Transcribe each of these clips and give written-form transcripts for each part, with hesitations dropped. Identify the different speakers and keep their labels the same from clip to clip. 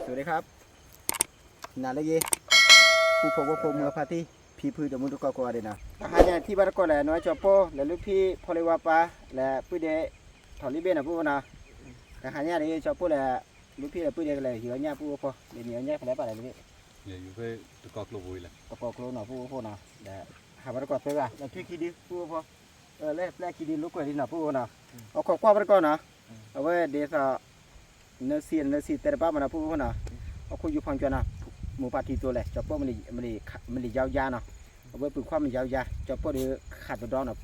Speaker 1: สวัสดีครับนาเลยีผู้พบว่าผมเมื่อพาที่พี่พื้นจะมุดก็กว่าเดนะหาเนี่ยที่บ้านก็แหละน้อยจอโป้และลูกพี่พอเลวาปาและผู้เดถอดลิเบนะผู้นะแต่หาเนี่ยนี่จอโป้และลูกพี่และผู้เดก็เลยหิวเนี่ยผู้พอเดี๋ยวเนี่ยไปแล้วไปอะไรนี่
Speaker 2: อยู่ไปตะกอกโลบุยแหละ
Speaker 1: ตะกอกโลหน่อผู้พอนะและหาบ้านก็เตะแล้วพี่คิดดีผู้พอเล่แปลคิดดีลูกก็ดีนะผู้นะเอาขอกว่าบ้านก็นะเอาไว้เดี๋ยวเนื้อซีเตะป้ามันนะผู้พอนะเอาคุยอยู่พังจวนนะหมูปลาทีตัวเลยจอปโป้มันยาวยาเนาะเอาไว้ปลูกความมันยาวยาจอปโป้เดือขาดตัวดองเนาะ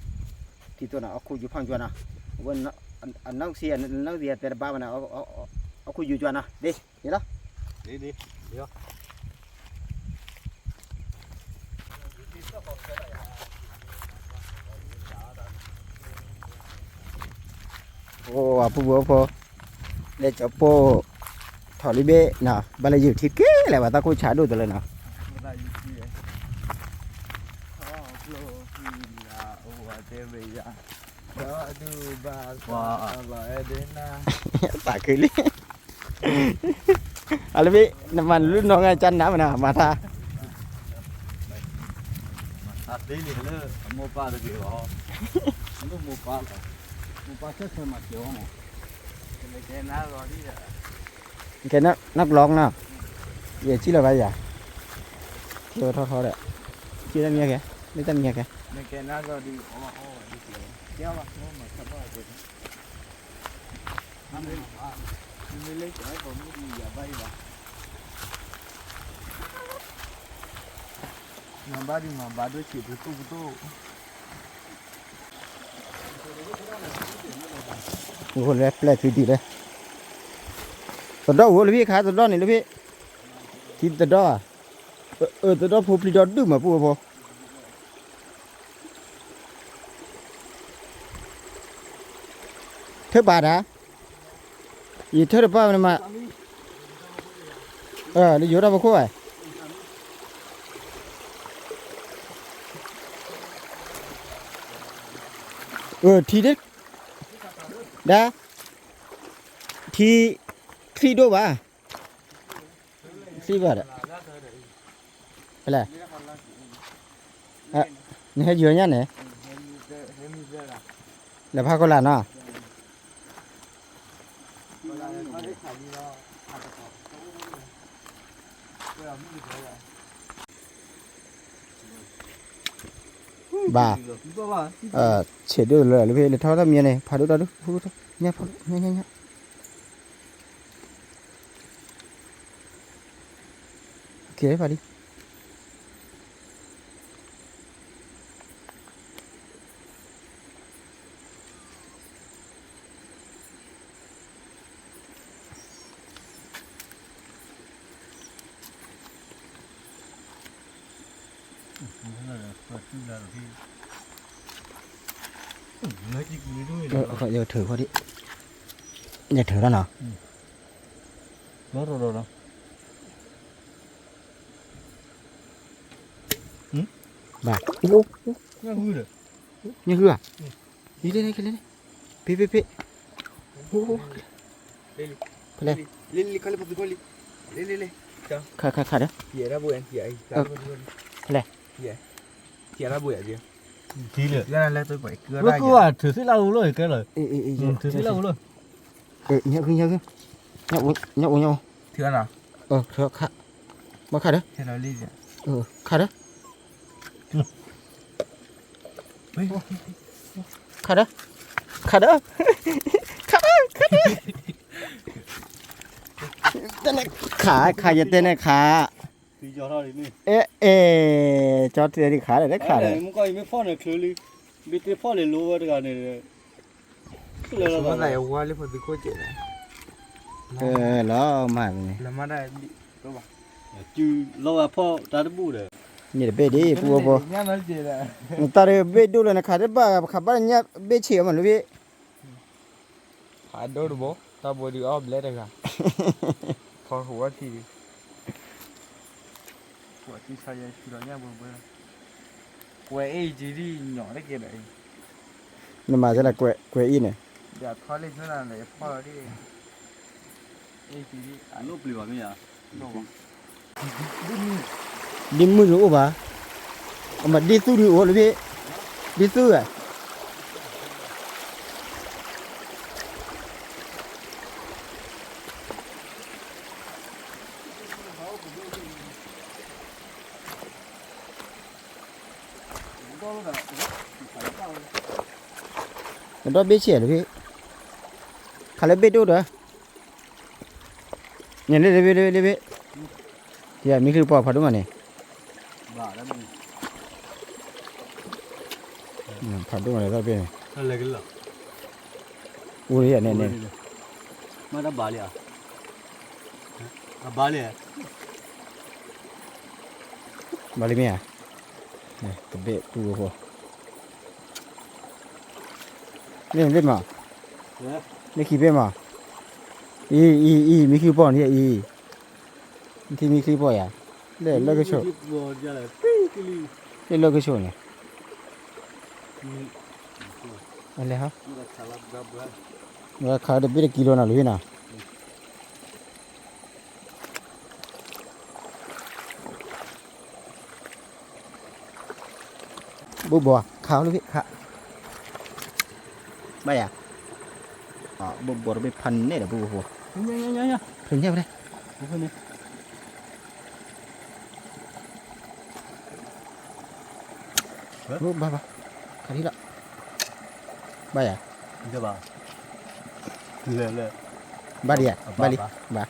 Speaker 1: ทีตัวเนาะเอาคุยอยู่พังจวนนะเอาไว้นักเสียแต่บ้ามันนะเอาคุยอยู่จวนนะดีเนาะ
Speaker 2: ดีเดี๋ยว
Speaker 1: โอ้ผู้บัวพอเด็กจอปโป้ถอดลิเบ้เนาะบาลอยู่ที่เก๋แหละว่าตาคุยชาดูตัวเลยเนาะปากคือลิอะไรพี่น้ำมันรุ่นน้องไงจันน้ำมันนะมาท่า
Speaker 2: ดีนี่เลยโมปลาตะกี้เหรอลูกโมปลาเหรอโมปลาเชื่อมาเกี่ยวมั้งเป็นแค่น้ารอที่จะ
Speaker 1: แกนักร้องเนาะเดี๋ยวชี้เราไปอย่าเที่ยวท้อๆเลยชี้ตั้งเงี้ยแกไม่ตั้งเงี้ยแก
Speaker 2: เป็นแค่น้ารอดีอ๋อดีเกี่ยวว่าโน้มมาสักว่าเป็นนั่นเองไม่เล็กไอ้ผมไม่ดีอย่าไปว่ะมาบ้านดิมาบ้านด้วยฉีดตู้
Speaker 1: โอ้โหแปลกๆดีเลยตัวดอกโอ้เลยพี่ขาตัวดอกนี่เลยพี่ทีตัวดอกตัวดอกผู้ผลิตดอกดื้อมาพูดพอเท่าบาทนะยี่เท่าป้ามันมานี่อยู่ได้ปะคุยทีเด็กด้าทีดูบ่าบาทอะไรนี่ให้เยอะเนี่ยเนี่ยแล้วพาก็ลาเนาะบ่าเฉดด้วยเลยพี่เลยเท่าทำยังไงพาดูพูดเนี่ยพอเนี่ยโอเคพอดีgiờ thử qua đi giờ thử đó nào
Speaker 2: rồi
Speaker 1: bà như hư à đi lên cái lên pi
Speaker 2: lên kali lên
Speaker 1: khá đó
Speaker 2: kia ra buổi kia ra buổi gì thì được ra là tôi phải cưa ra
Speaker 3: cứ thử thế lâu rồi cái lời thử thế lâu rồi
Speaker 1: nhậu
Speaker 2: thưa nào
Speaker 1: thưa khá mà khá đó
Speaker 2: thế nào đi gì
Speaker 1: khá đó tên này khá giờ tên này khá
Speaker 2: đi cho thôi đi
Speaker 1: cho tiền đi khá đấy khá đấy
Speaker 2: muốn coi mấy phone này khứ đi biết cái phone này lúa cái này cái này qua lấy phần bị coi chuyện này
Speaker 1: nó mà này
Speaker 2: là mà đây các bạn chứ lâu à phone ta đã bu rồi
Speaker 1: như bé đi bu
Speaker 2: nhá nói gì là
Speaker 1: ta đây bé đu là khá đấy ba nhá bé chịu mà nó bé
Speaker 2: khá đâu được bố ta bồi được ốp lấy được à phone hùa thìที่ใช้ที่เราเนี่ยบนกล้วยจีดีหน่อได้เกี่ยวไหน
Speaker 1: nhưng mà cái là quệ in này
Speaker 2: อย่าทอดเล่นเท่านั้นเลยพ่อที่ Anu beli apa ya?
Speaker 1: đi mua rượu bà mà đi tu rượu rồi đi tu à đó biết chuyện rồi khá là biết đâu đó nhìn đây biết thì mình cứ bỏ phải đúng không này
Speaker 2: Bà đó mình.
Speaker 1: phải đúng rồi đó biết này
Speaker 2: Là cái lọ.
Speaker 1: ui này này
Speaker 2: Mà đã bà liền. À bà liền.
Speaker 1: balik ni ah ni tebik tu apa ni ni mah
Speaker 2: Ya.
Speaker 1: ni kipe mah mi kipe pon ni ti mi kipe ya le ke show
Speaker 2: Bo jalan. Kili.
Speaker 1: le ke show ni ale ha
Speaker 2: Udah salah berapa?
Speaker 1: ni kha de bir kilo na lu na bố bò khao luôn khá bây à bố bò nó bị phanh này là bố bò
Speaker 2: Nha.
Speaker 1: phanh nhau đây
Speaker 2: Bukan ni.
Speaker 1: bố ba khá đi đó bây à
Speaker 2: Coba. Le.
Speaker 1: ba đi à ba đi ba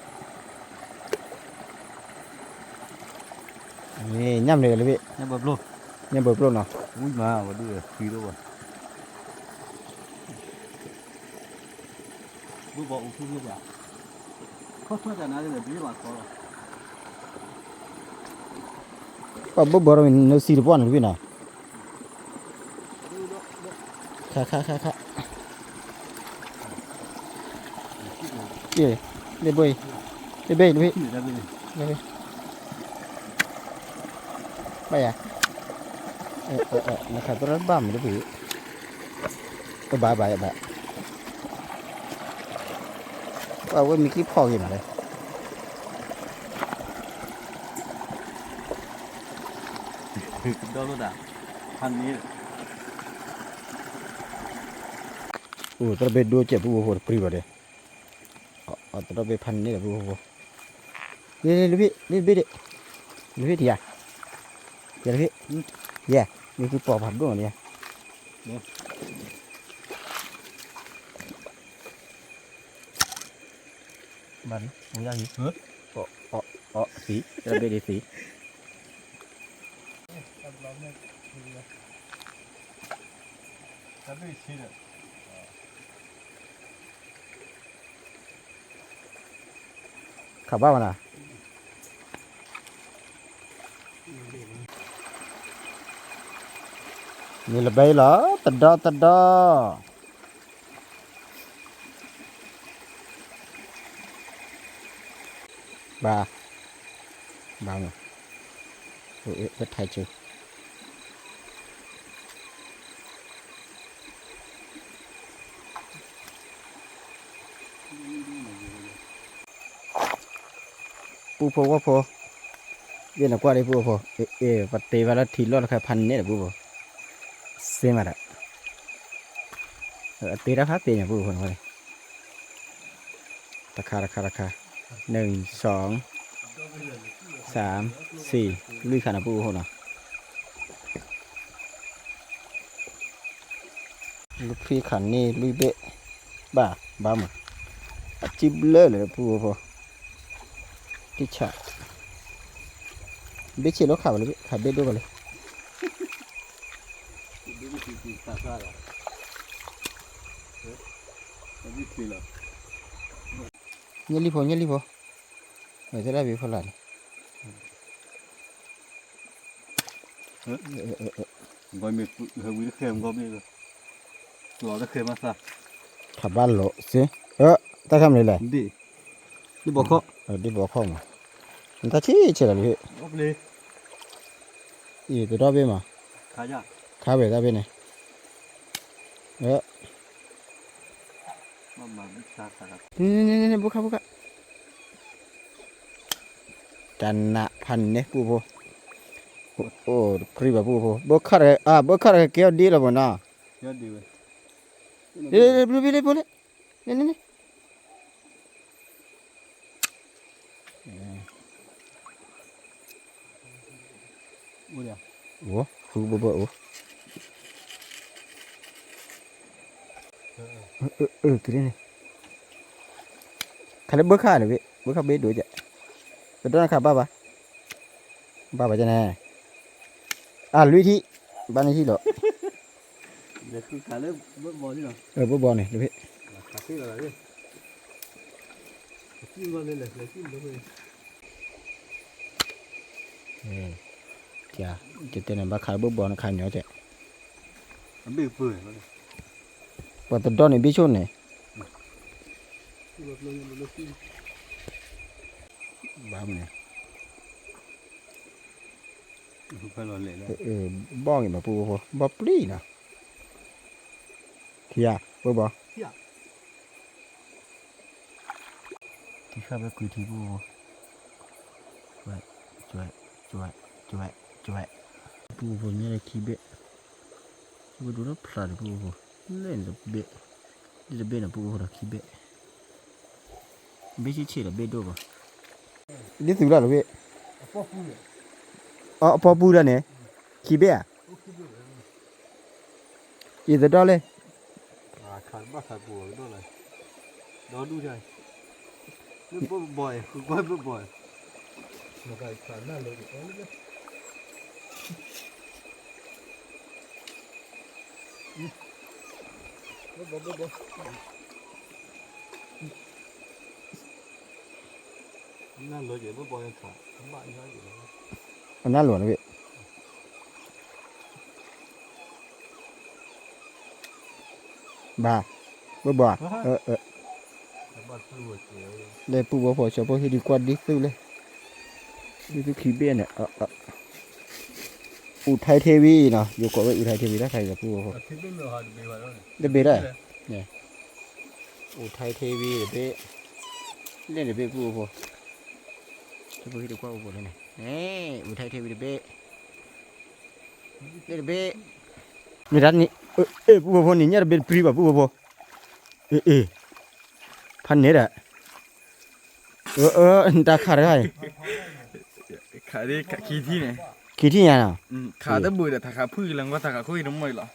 Speaker 1: nè nhâm này là bị
Speaker 2: Yang baru.
Speaker 1: nhâm bờ luôn nào
Speaker 2: Ui mà đưa kilo à. Bu bỏ u kilo à. Có thôi là nào để biết mà có.
Speaker 1: bố bò mình nó xì được bọn rồi nào khá đi đi bơi đi bơi đi bây à nó khá rất bám đấy bị cái bà với mình cái phò gì mà đây
Speaker 2: Đó luôn à. Hành ni.
Speaker 1: terus berdua cek buku buku pribadi. Terus bepan ni lah buku buku. Ni lebih dia. Ya lebih. Ya, ni kita apa dulu ni ya. Bắn, muốn ra gì? Xí, terus beda xí.
Speaker 2: Tapi sini.
Speaker 1: Khả bao nào? Ni lebih lah, tada. Ba mà. Ủa, rất hay chưa? Pupo wapo dia nak kuat dia pupo pati wala thilo la phan ne pupo sema da ti ra phát tiền pupo thôiราคา1 2 3 4 lui khả là pupo nào lui phi khả ni lui bệ ba mà chip lơ là pupo đi chợ biết chỉ nó khảo rồi khảo biết đâu rồi nhớ đi phố người ta đã bị phân lần
Speaker 2: Gọi mình hơi bị khem có biết rồi. Nó đã khem mà sao?
Speaker 1: khảo ban lộ xí ta làm này
Speaker 2: Đi bỏ khó.
Speaker 1: đi bỏ không người ta chỉ là vậy
Speaker 2: Ốc đi.
Speaker 1: từ đó bên mà
Speaker 2: Khá nhá.
Speaker 1: khá về ra bên này đó
Speaker 2: Mà biết xa.
Speaker 1: nè buka จันนะพันเนี่ยปูโพโอ้ครีบปูโพบ่คัดบ่คัดเกี่ยวดีแล้วบ่นะ
Speaker 2: nhớ đi vậy
Speaker 1: เด้ๆบ่เลยนี่
Speaker 2: mua đi
Speaker 1: โอ้ฟูบ่โอ้กรีนี่คันบ่คัดเลยบ่คัดเบ็ดดูจ้ะบ่ต้องคัดบ้าจะแน่ลุยที่บ้านนี้ที่เหรอ
Speaker 2: để cứ cả lớp bớt bò đi nào
Speaker 1: บ่บ่นี่เด้อพี่
Speaker 2: cà phê là đi chim vào lên này chim vào lên
Speaker 1: จ้ะจะเต้นบ่คัดบ่นะคันเหนียวจ้ะ
Speaker 2: nó bị phơi nó
Speaker 1: ว่าตะดอนนี่บิชนนี่
Speaker 2: lột lên lột chim
Speaker 1: บ้านี่
Speaker 2: phải lột lên
Speaker 1: บ้องอีบ่ปูบ่ปลีนะเที่ยบ่ที่ข้าไปคุยที่ปูจ่วยปูบ่เนี่ยเลยขี้เบะบ่ดูนะพลาดปูเล่นละเบะนี่เบะนะปูละขี้เบะเบะชิละเบะโดบ่นี่สุดแล้วเบะ
Speaker 2: phô phu rồi
Speaker 1: พอปูแล้วเนี่ยขี้เบะอีจะดอเลย
Speaker 2: khán bắt thả bùa đó này đó đu này nó bớt bòi cứ quay bớt bòi mà cái khán nào được có nữa bớt nó lôi vậy bớt bòi thả không bạn nói gì đâu
Speaker 1: อันนั้นหลวงนะพี่บ่บ่
Speaker 2: bắt lùi kiểu
Speaker 1: เลยปูบ่พอชอบพอที่ดีกว่าดิซื้อเลยดิซื้อขี้เบี้ยเนี่ยอุทัยเทวีเนาะอยู่กับอุทัยเทวีได้ใครกับปูบ่พอ
Speaker 2: thì biết nữa hạt bị vậy đó
Speaker 1: ได้เบี้ยได้เนี่ยอุทัยเทวีเบี้ยเล่นเบี้ยปูบ่พอชอบพอที่ดีกว่าปูบ่เลยเนี่ยอุทัยเทวีเบี้ยเล่นเบี้ยมีร้านนี้ปูบ่พอนี่เนี่ยเบี้ยปรีบ่ปูบ่พอพันเนี่ยแหละตาขาดได้
Speaker 2: khá đi khá khí thi này
Speaker 1: กี่ที่ยังอ่ะ
Speaker 2: khá tới bưởi là thà khá phui lần qua thà khá khui đúng mày là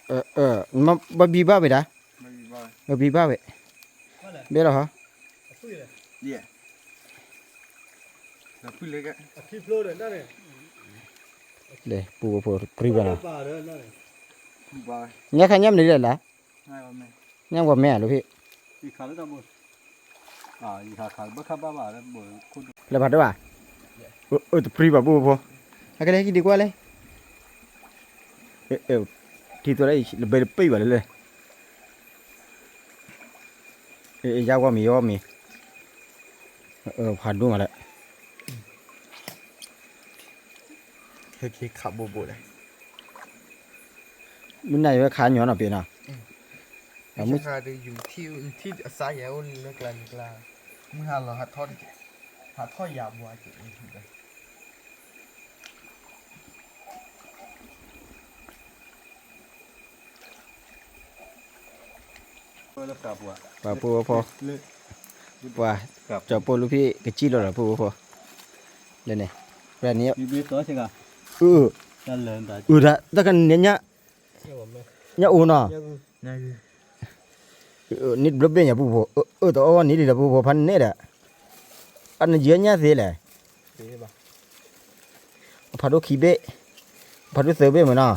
Speaker 1: มาบีบ้าไปด้
Speaker 2: mày bị bao
Speaker 1: มาบีบ้าไปเบี้ยหรอฮะ
Speaker 2: đi à là phui lấy cái
Speaker 3: Khi flow đến đó này.
Speaker 1: เดี๋ยวปูปูปรีบ้านะ
Speaker 3: Bà đó này.
Speaker 2: bao
Speaker 1: เนี่ยขันย่ำนี่เลยล่ะ
Speaker 2: hai ba mày
Speaker 1: ย่ำกว่าแม่ลูกพี่
Speaker 2: đi khá tới đâu bưởi đi khá khá bớt khá ba bà đấy bưởi khuôn
Speaker 1: แล้วผัดด้วยป่ะแต่ปรีบ้าปูปูอะไรกันดีกว่าเลยที่ตัวไหนเบลปีบ้าเลยยาวกว่ามีผัดด้วยมาแล้ว
Speaker 2: hơi khí khá bồ bồ đấy
Speaker 1: มันไหนว่าขาหย่อนอ่ะเปียน่ะ
Speaker 2: มึงหาได้อยู่ที่สายแล้วเลิกแล้วมึงหาเราหาทอดยาบัวเจ๋งเลย แล้วกลับว่ะ
Speaker 1: ป่าปูพอ
Speaker 2: เลิก
Speaker 1: ว่า
Speaker 2: กลับ
Speaker 1: เจ้าปูลูกพี่กระจี้แล้วเหรอปูพอเลยเนี่ยแบบนี้
Speaker 2: มีเบี้ยตัวใช่ไหม นั่นเลยแต่
Speaker 1: แต่กันเนี่ยเนี่ยอูน่ะ
Speaker 2: นี่
Speaker 1: นิดบล็อกเบี้ยปูพอแต่ว่านี่ดิละปูพอพันเนี่ยแหละอันนี้เยอะเนี่ยสิแหละพัดดูขี้เบ้พัดดูเสือเบ้เหมือนน่ะ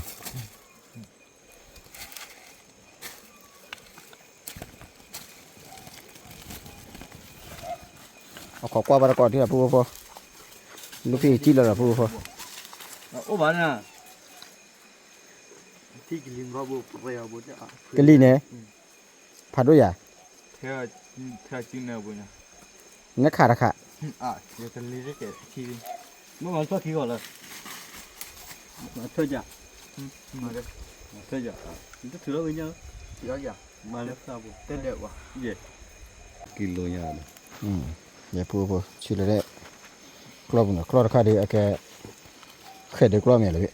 Speaker 1: เอาขอกว่าบาร์ก่อนที่ละปูพอลูกพี่จี้แล้วละปูพอ
Speaker 2: โอ้บ้านน่ะที่กินก็บุปผาบุตร
Speaker 1: กะลีเนี่ยพัดดูอย่า
Speaker 2: เธอจริงเนี่ยบุญนะ
Speaker 1: เนี่ยขาดอะค่ะ
Speaker 2: เดี๋ยวจะรีบเก็บทีเมื่อวันสักทีก่อนเลยเธอจะมาเลยเธอจะนี่ก็ถือแล้วไปเนี่ยถืออะไรมาเลยครับบุเต้นเด็ดว่ะเย่กิโลยาเลย
Speaker 1: เดี๋ยวปูชื่ออะไร club na club kha de ake khe de club me le bi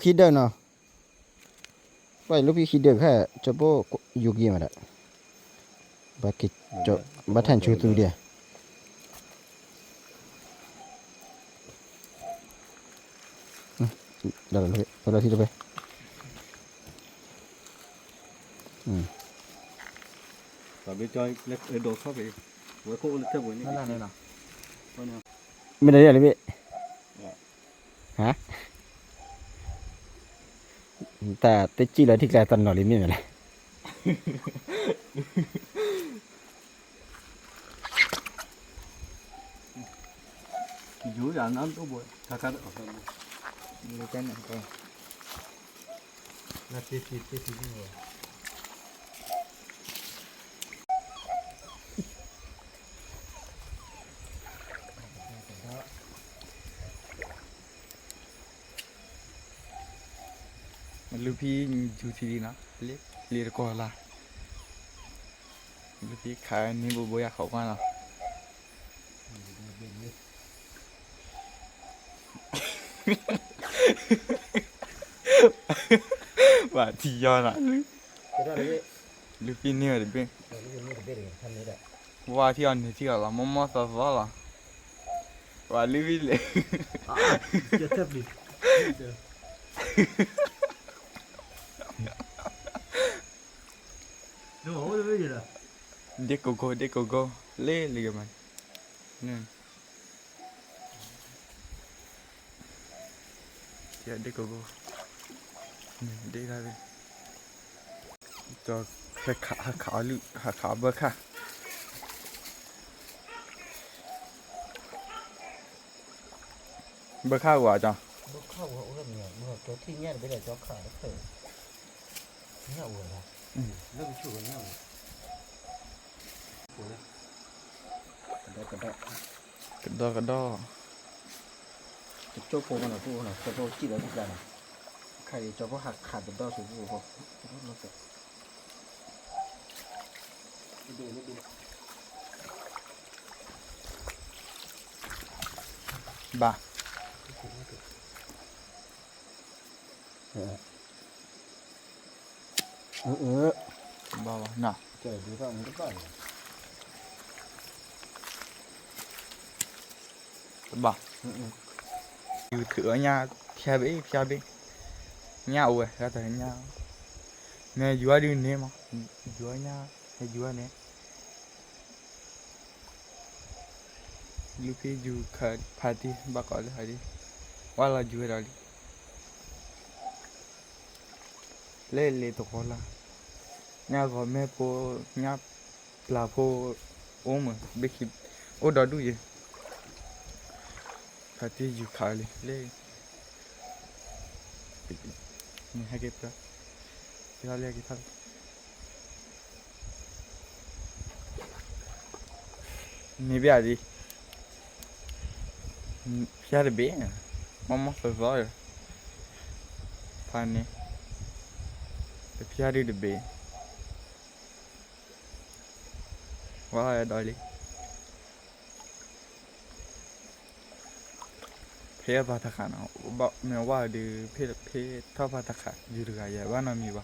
Speaker 1: khida na pai lu bi khida kha chapo yugi ma da ba ki cho ba than chu tu dia da la thi de
Speaker 2: và bên chơi lấy đồ khác về với cô lấy theo với những
Speaker 3: này nào
Speaker 1: mình đây là bi hả ta te chi là thích là tần nó li mi này
Speaker 2: dữ là nó tốt bội thà thà được
Speaker 3: người chân này coi là tê rồi
Speaker 4: lưu phi chú thì nó liệt coi là lưu phi khai nên bộ bôi khẩu qua nào và thì do là lưu phi nhiều để bên và thì anh thì là mắm sao sao là và lưu phi lệ
Speaker 3: chưa thấp đi nó cái gì đó
Speaker 4: để cô lê liền mà nè để cô để ra đi cho khá bơ khá bơ khá quả cho
Speaker 1: nó khâu hậu rất nhiều mà cho thi nhát bây giờ cho khả nó khởi nhậu rồi là rất chủ nhậu
Speaker 4: cái đó
Speaker 1: chỗ phố mà chỗ phố chỉ là thực ra này khai cho có hạt hạt được đo số vụ không nó sẽ
Speaker 4: bà bà nào
Speaker 1: trời đi vào cái phải
Speaker 4: bà từ thửa nha phía bên nhau rồi ra tới nhau nè vừa đi nè mà vừa nha hay vừa nè lúc khi du khởi party bà gọi là đi qua là vừa rồi lên tổ gọi là nhà gọi mẹ po nhà là po ôm biết khi ở đó đủ gì party du khởi lên hai cái đó kita lihat kita ni biar di biar be mama selesai pani biar di be wah ya dali phía ba thằng khán bảo mẹว่าđi phía thao ba thằng khán đi được cái gì ba nó mi ba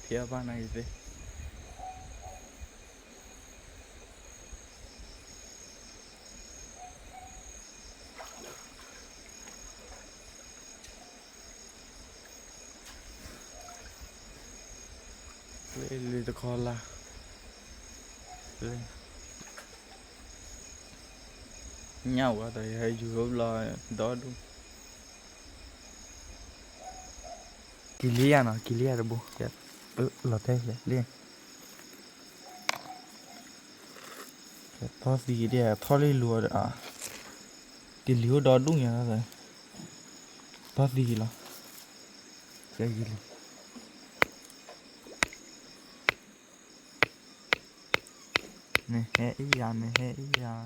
Speaker 4: phía ba này thế lên được con là lên nhau ở đây hay dù là đó đúng Kilia rồi bố là thế liền to gì đây to lên lúa rồi à cái lúa đó đúng nhá rồi to gì là cái gì này hệ ý à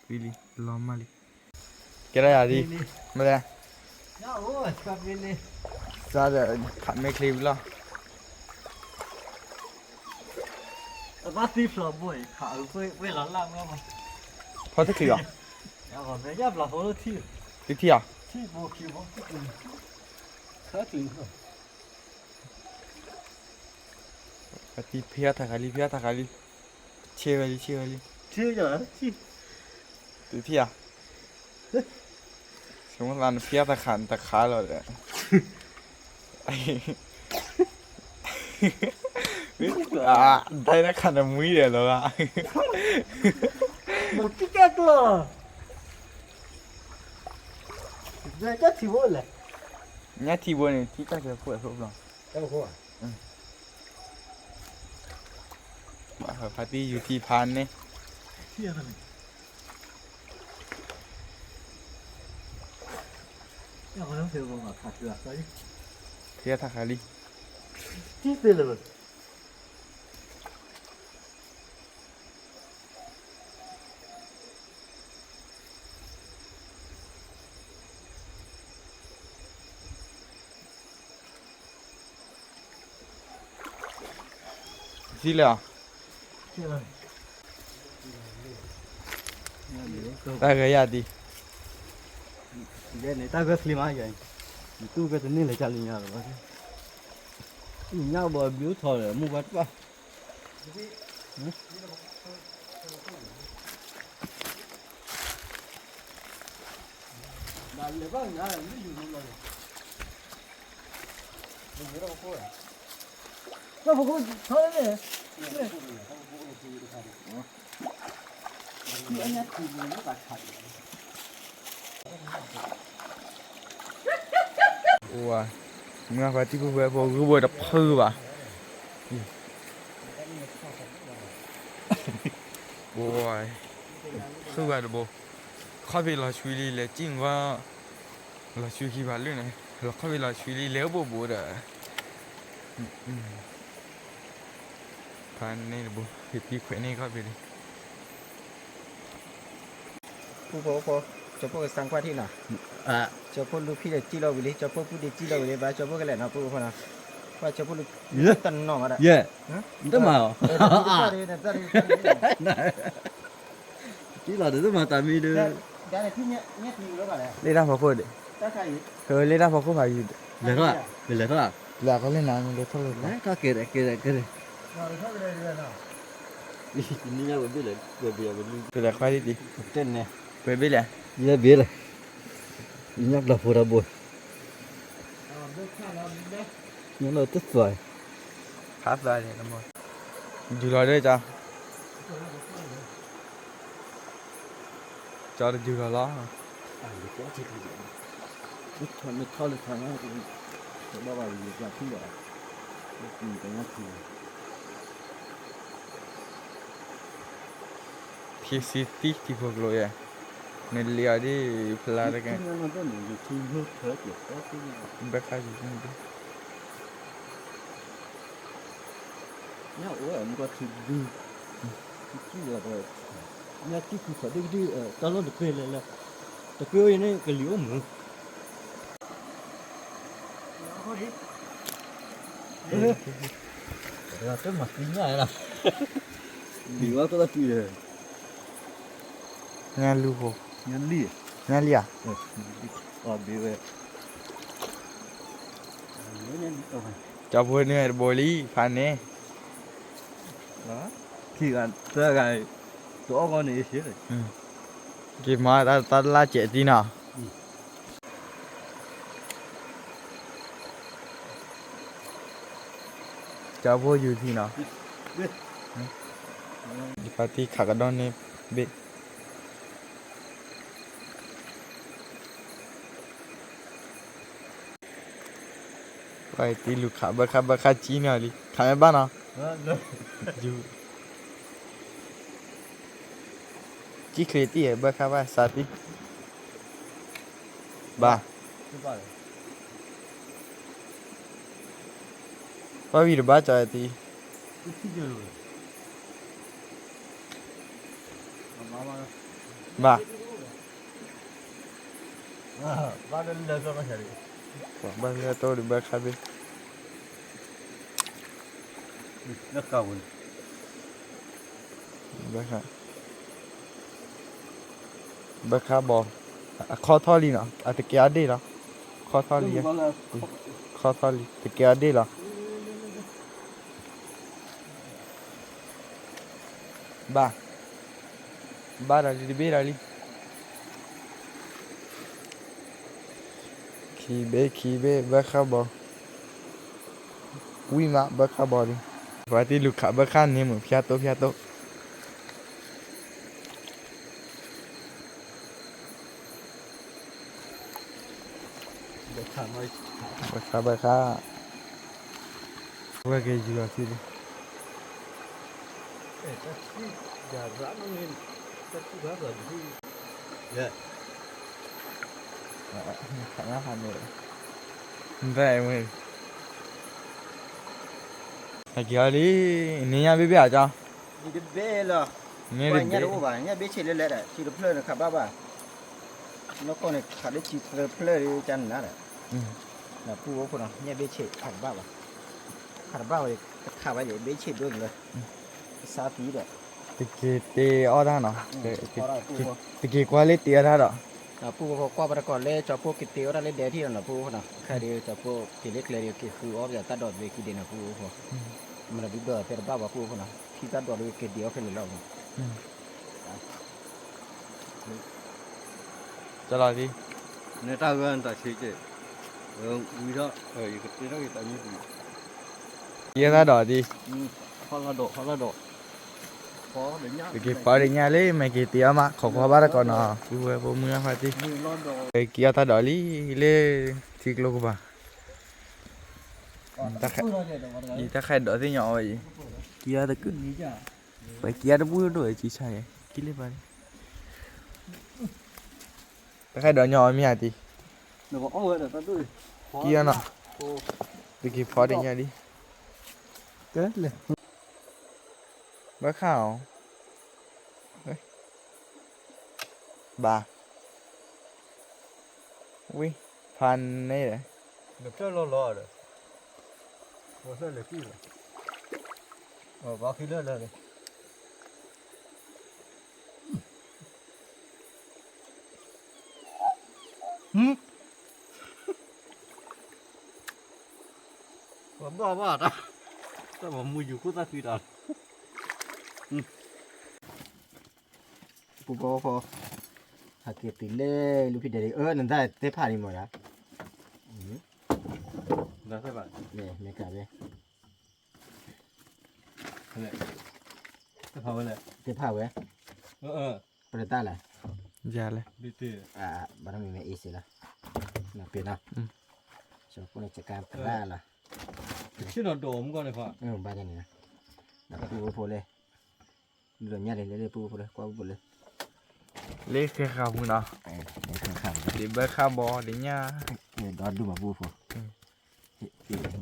Speaker 4: Really, normally. Cái này là gì? Mà đây.
Speaker 3: ôi cặp bên này
Speaker 4: Ra để phản mấy clip lo.
Speaker 3: 把地上不一看，为了烂个嘛，
Speaker 4: ဖောက်တက်ခီရ
Speaker 3: 然后人家不老好踢，
Speaker 4: ဒီတီရ
Speaker 3: 踢不，可挺好。
Speaker 4: အတီဖျားတာခါလီချေဝလီ
Speaker 3: 踢着踢，
Speaker 4: ဒီတီရစမလန်ဖျားတာခန်တခါလို့လေအာဒိုင်ရခန်မွေးတယ်လောက
Speaker 3: 我这个多，人家踢我了，
Speaker 4: ညတီဘနေတီတက်တယ်ဖွဲ့ဟုတ်လား
Speaker 3: 干活。
Speaker 4: ဖာတီယူတီဖန်နေ
Speaker 3: 踢他们。要不能陪我嘛？看是吧？所以
Speaker 4: ဖျားတာခါလီ
Speaker 3: 踢对了不？
Speaker 4: စီလာ
Speaker 3: 踢了。
Speaker 4: တာကရတီ
Speaker 2: 这呢，大哥sleep嘛样，你都个是你来家里样了吧？你要不没有错了，没办法。
Speaker 1: 那你帮人家你有什么？你没那么过呀？
Speaker 3: 那不够，他那。
Speaker 4: ဟိုကငါဖာတီကိုပဲပေါ်ကိုတော့ဖူးပါဘိုးဖူးကတော့ခါဘေလာချွေးလေးလဲကျင်းကလာချွေးခီပါလွန်းနေခါဘေလာချွေးလေးလဲဘိုးတာဖန်နေဘိုးဒီခွေနေခါဘေလေး
Speaker 1: ผู้พอจะพวกสังกัดที่น่ะจะพวกลูกพี่จะจีเราไปเลยจะพวกผู้ดีจีเราไปเลยบ้าจะพวกกันแหละนะผู้พอนะว่าจะพวกลูกตันน้องอะไร
Speaker 2: 耶，你干嘛？你老的这么大米的，
Speaker 1: ได้ที่เนี่ยทีแล้วกันแหละ
Speaker 4: လေးတော့ဖခုတ်တယ်
Speaker 1: ถ้าใคร
Speaker 4: ဟိုလေးတော့ဖခုတ်ပါယူတယ်
Speaker 2: 来个，来个，
Speaker 4: လာကလေးနာမလို့ထုတ်လို့
Speaker 2: 来，他给的，给的，给的。
Speaker 1: เราเข้าไปเรื่อยๆเนาะ
Speaker 2: 你要不别来，别别，
Speaker 4: ပြလဲခွားတီ
Speaker 1: เต้นเนี่ย
Speaker 4: ပြပြလဲ
Speaker 2: 你要别来，你要老婆他不，你老得帅，
Speaker 4: ခါပါလေတော့ဒီလိုတဲ့ကြာကြာဒီလိုလား
Speaker 2: 你穿的套的穿啊，这爸爸也讲听不了，你跟我听。
Speaker 4: ဖြစ်စီတီတီဖို့လို့ရနေလျာဒီဖလာရက
Speaker 2: 今天我这里就听说特别高兴啊。
Speaker 4: ဘက်ခါကြီးနေတယ်
Speaker 2: 你看我们个吃的，这个的，你看这个可这个到了就对了，这个人那个流氓，呀，这么厉害了，流啊，都在追的，
Speaker 4: ငါလူဖို့
Speaker 2: 你厉，
Speaker 4: ငါလျာ
Speaker 2: 啊，别喂，
Speaker 4: ကြောက်ဖို့နေဘော်လီဖာနေ
Speaker 2: 啊，这个这个多少年些了，
Speaker 4: ဒီမှာတာလာကျက်တီနာကြောက်ဖို့ယူတီနာဒီပါတီခါကတော့နေဘေး ไปตีลูกค้าบักขาจีน่ะลิทำไมบ้านอ่ะ
Speaker 2: 啊，那，
Speaker 4: อยู่จีเครตี้บักขาบ้าสาติบ้า
Speaker 2: 是吧？
Speaker 4: ป้าวีรบ้าจ่ายตี
Speaker 2: 这听见了，妈妈，
Speaker 4: บ้า
Speaker 2: 啊，把这那个嘛下的。
Speaker 4: บ้าเนี่ยตัวดิบักขาบี
Speaker 2: 那高温，
Speaker 4: bơ khá bò khó thò đi nào à thì kéo đi nào khó thò đi khó thò đi thì kéo đi nào ba là đi biết rồi đi khi bé bơ khá bò oui mà bơ khá bò đi và thì lục khá bơ khá nên mà phía tốt bơ khá bơ cái gì vậy thì
Speaker 3: Dạ rõ nó lên. Tất cả các rồi thì dạ.
Speaker 4: khá là hàn nữa vậy mình cái kia đi nhà bé bé cho
Speaker 1: đi bé là
Speaker 4: nghe
Speaker 1: qua
Speaker 4: được
Speaker 1: nhà đâu bà nhà bé chơi lên đấy chỉ được plei khá bà nó còn này khá đấy chỉ được plei chân nè là phu của nó nhà bé chơi khá bà thì khá bà vậy bé chơi được rồi sao tí đấy
Speaker 4: thì ở đó nó thì qua lấy tiền đó
Speaker 1: là phu qua bà còn lấy cho phu cái tiêu ra lấy để thì là phu nó khai đi cho phu cái lấy lấy cái khử ở giờ ta đọt về cái đền là phu mà là bây giờ thì bà phu nó khi ta đọt về cái điều phải lấy lâu
Speaker 4: cho lại đi
Speaker 2: Người ta gần ta chơi chơi uy đó cái tiền đó cái ta như gì
Speaker 4: kia ta đỏ đi
Speaker 2: họ là độ khó để nhá
Speaker 4: cái phá đi nhà lấy mấy cái tiền mà khó qua bắt còn nó vừa vô mưa phải đi cái kia ta đỏ lấy thiệt luôn bà ta khai đỏ thế nhỏ vậy kia ta cứ phải kia nó vui đuổi chỉ xài kia lấy vào ta khai đỏ nhỏ mi hả thì
Speaker 2: nó có người là ta tôi
Speaker 4: kia nè cái phá đi nhà đi
Speaker 3: Chết lên.
Speaker 4: bác khảo bà ui phan này đấy
Speaker 2: nó chơi lo rồi nó chơi lấy phi rồi vào khi lên rồi còn bao bao ta ta mà mua nhiều ta phi đó
Speaker 1: phu cái tỷ lệ lúc đấy nên ta tế phá đi mọi à
Speaker 2: đó các bạn
Speaker 1: nè mấy cả đây
Speaker 2: ta phá vậy
Speaker 1: tế phá vậy bây ta là
Speaker 4: già lên
Speaker 2: đi tiền
Speaker 1: barang mình mấy ít là tiền nào cho cô này chạy cam ra là
Speaker 2: chứ nó đổ không con này phải
Speaker 1: ba cái này là phu phu lên rồi nhà lên lấy phu lên qua phu lên
Speaker 4: lấy cái khăm nào
Speaker 1: để khăn khăn
Speaker 4: để bơ khá bò để nha
Speaker 1: để đó đúng mà phu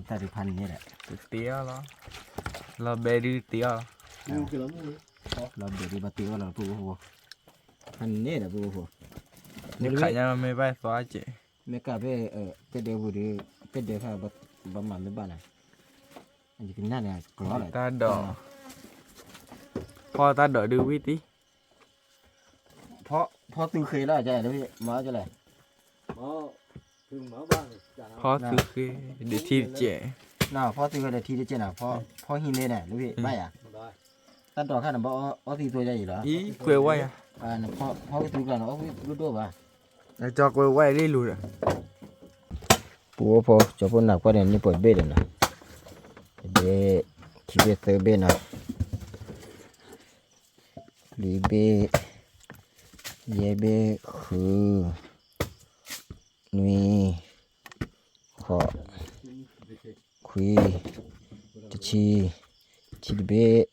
Speaker 1: ta đi pan như vậy
Speaker 4: tía đó là bé đi tía
Speaker 2: nhiều cái lắm rồi
Speaker 1: làm để đi bắt tiêu là phu pan như là phu
Speaker 4: nếu khả năng mấy vai xóa chị
Speaker 1: mấy cả về cái đều vừa đi cái đều phải bắt mà mấy bạn này anh chỉ cái này có lại
Speaker 4: ta đỏ ta đỏ đưa quý tí
Speaker 1: phó từ khi là chạy đấy má cho này
Speaker 4: phó từ khi để thi trẻ
Speaker 1: nào phó từ khi là thi để chơi nào phó hin đây này đúng không bay à ta đỏ khác là bỏ ở thì tôi ra gì đó
Speaker 4: ý quê quay à
Speaker 1: nó phó cái từ là nó cứ đua vào
Speaker 4: cho quê quay đi lùi rồi
Speaker 1: bố phó cho phó nào qua đây như bồi bê được nè để chỉ biết tới bên nào lý bê dễ bê khử nuôi họ khuy chi bê